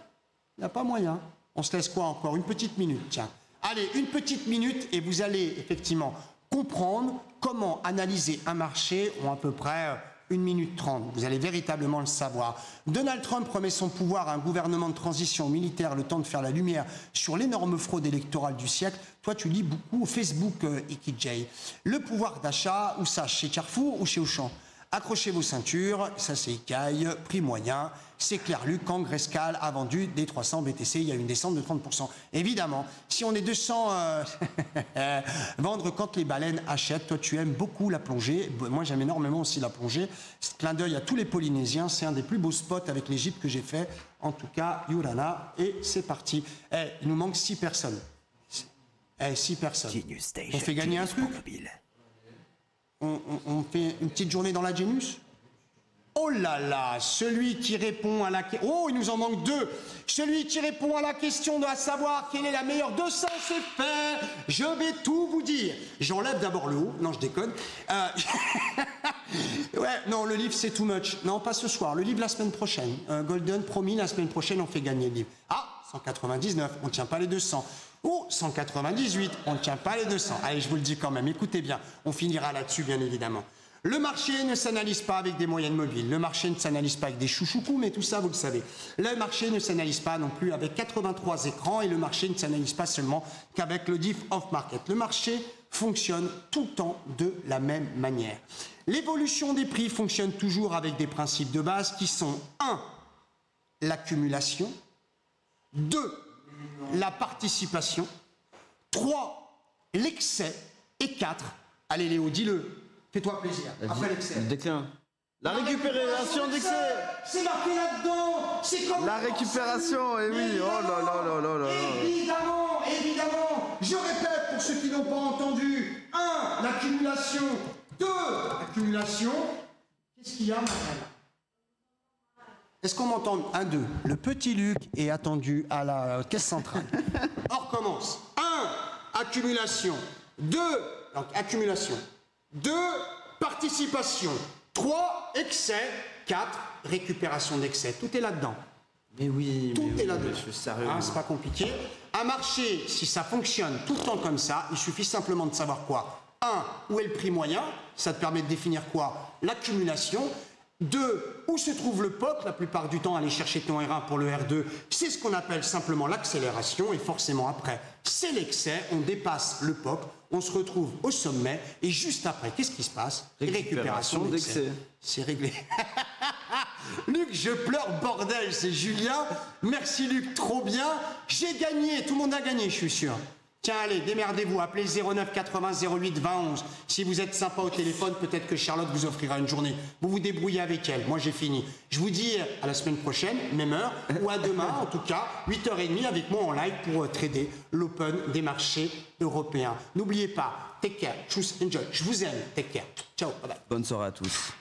Il n'y a pas moyen. On se laisse quoi encore? Une petite minute, tiens. Allez, une petite minute et vous allez effectivement comprendre comment analyser un marché en à peu près 1 minute 30. Vous allez véritablement le savoir. Donald Trump remet son pouvoir à un gouvernement de transition militaire, le temps de faire la lumière sur l'énorme fraude électorale du siècle. Toi, tu lis beaucoup au Facebook, EKJ. Le pouvoir d'achat, où ça? Chez Carrefour ou chez Auchan? Accrochez vos ceintures, ça c'est Ikaï, prix moyen. C'est clair, Luc Kang Rescal a vendu des 300 BTC, il y a une descente de 30%. Évidemment, si on est 200 vendre quand les baleines achètent, toi tu aimes beaucoup la plongée, moi j'aime énormément aussi la plongée. Clin d'œil à tous les Polynésiens, c'est un des plus beaux spots avec l'Égypte que j'ai fait. En tout cas, Yurana, et c'est parti. Il nous manque 6 personnes. 6 personnes. On fait gagner un truc? On fait une petite journée dans la Genius? Oh là là, celui qui répond à la question... Oh, il nous en manque 2. Celui qui répond à la question de savoir quelle est la meilleure 200, c'est fait. Je vais tout vous dire. J'enlève d'abord le haut. Non, je déconne. Ouais, non, le livre, c'est too much. Non, pas ce soir. Le livre, la semaine prochaine. Golden, promis, la semaine prochaine, on fait gagner le livre. Ah, 199, on ne tient pas les 200. Oh, 198, on ne tient pas les 200. Allez, je vous le dis quand même, écoutez bien, on finira là-dessus, bien évidemment. Le marché ne s'analyse pas avec des moyennes mobiles. Le marché ne s'analyse pas avec des chouchoucous, mais tout ça, vous le savez. Le marché ne s'analyse pas non plus avec 83 écrans et le marché ne s'analyse pas seulement qu'avec le diff off-market. Le marché fonctionne tout le temps de la même manière. L'évolution des prix fonctionne toujours avec des principes de base qui sont 1. L'accumulation, 2. La participation, 3. L'excès et 4. Allez Léo, dis-le. Fais-toi plaisir. Après l'excès. Le déclin. La récupération d'excès. C'est marqué là-dedans. C'est comme la récupération, et oui. Oh là là là là là. Évidemment, évidemment. Je répète pour ceux qui n'ont pas entendu. 1. L'accumulation. 2. L'accumulation. Qu'est-ce qu'il y a, madame? Est-ce qu'on m'entend? 1, 2. Le petit Luc est attendu à la caisse centrale. On recommence. 1. Accumulation. 2. Donc, accumulation. 2. Participation. 3. Excès. 4. Récupération d'excès. Tout est là-dedans. Mais oui. Tout est là-dedans. Je suis sérieux. C'est pas compliqué. Un marché, si ça fonctionne tout le temps comme ça, il suffit simplement de savoir quoi? 1. Où est le prix moyen? Ça te permet de définir quoi? L'accumulation. 2. Où se trouve le POC? La plupart du temps, aller chercher ton R1 pour le R2, c'est ce qu'on appelle simplement l'accélération. Et forcément, après, c'est l'excès. On dépasse le POC, on se retrouve au sommet. Et juste après, qu'est-ce qui se passe? Récupération d'excès. C'est réglé. Luc, je pleure, bordel, c'est Julien. Merci Luc, trop bien. J'ai gagné, tout le monde a gagné, je suis sûr. Tiens, allez, démerdez-vous, appelez 09 80 08 20 11. Si vous êtes sympa au téléphone, peut-être que Charlotte vous offrira une journée. Vous vous débrouillez avec elle, moi j'ai fini. Je vous dis à la semaine prochaine, même heure, ou à demain, en tout cas, 8h30 avec moi en live pour trader l'open des marchés européens. N'oubliez pas, take care, choose, enjoy. Je vous aime, take care. Ciao, bye bye. Bonne soirée à tous.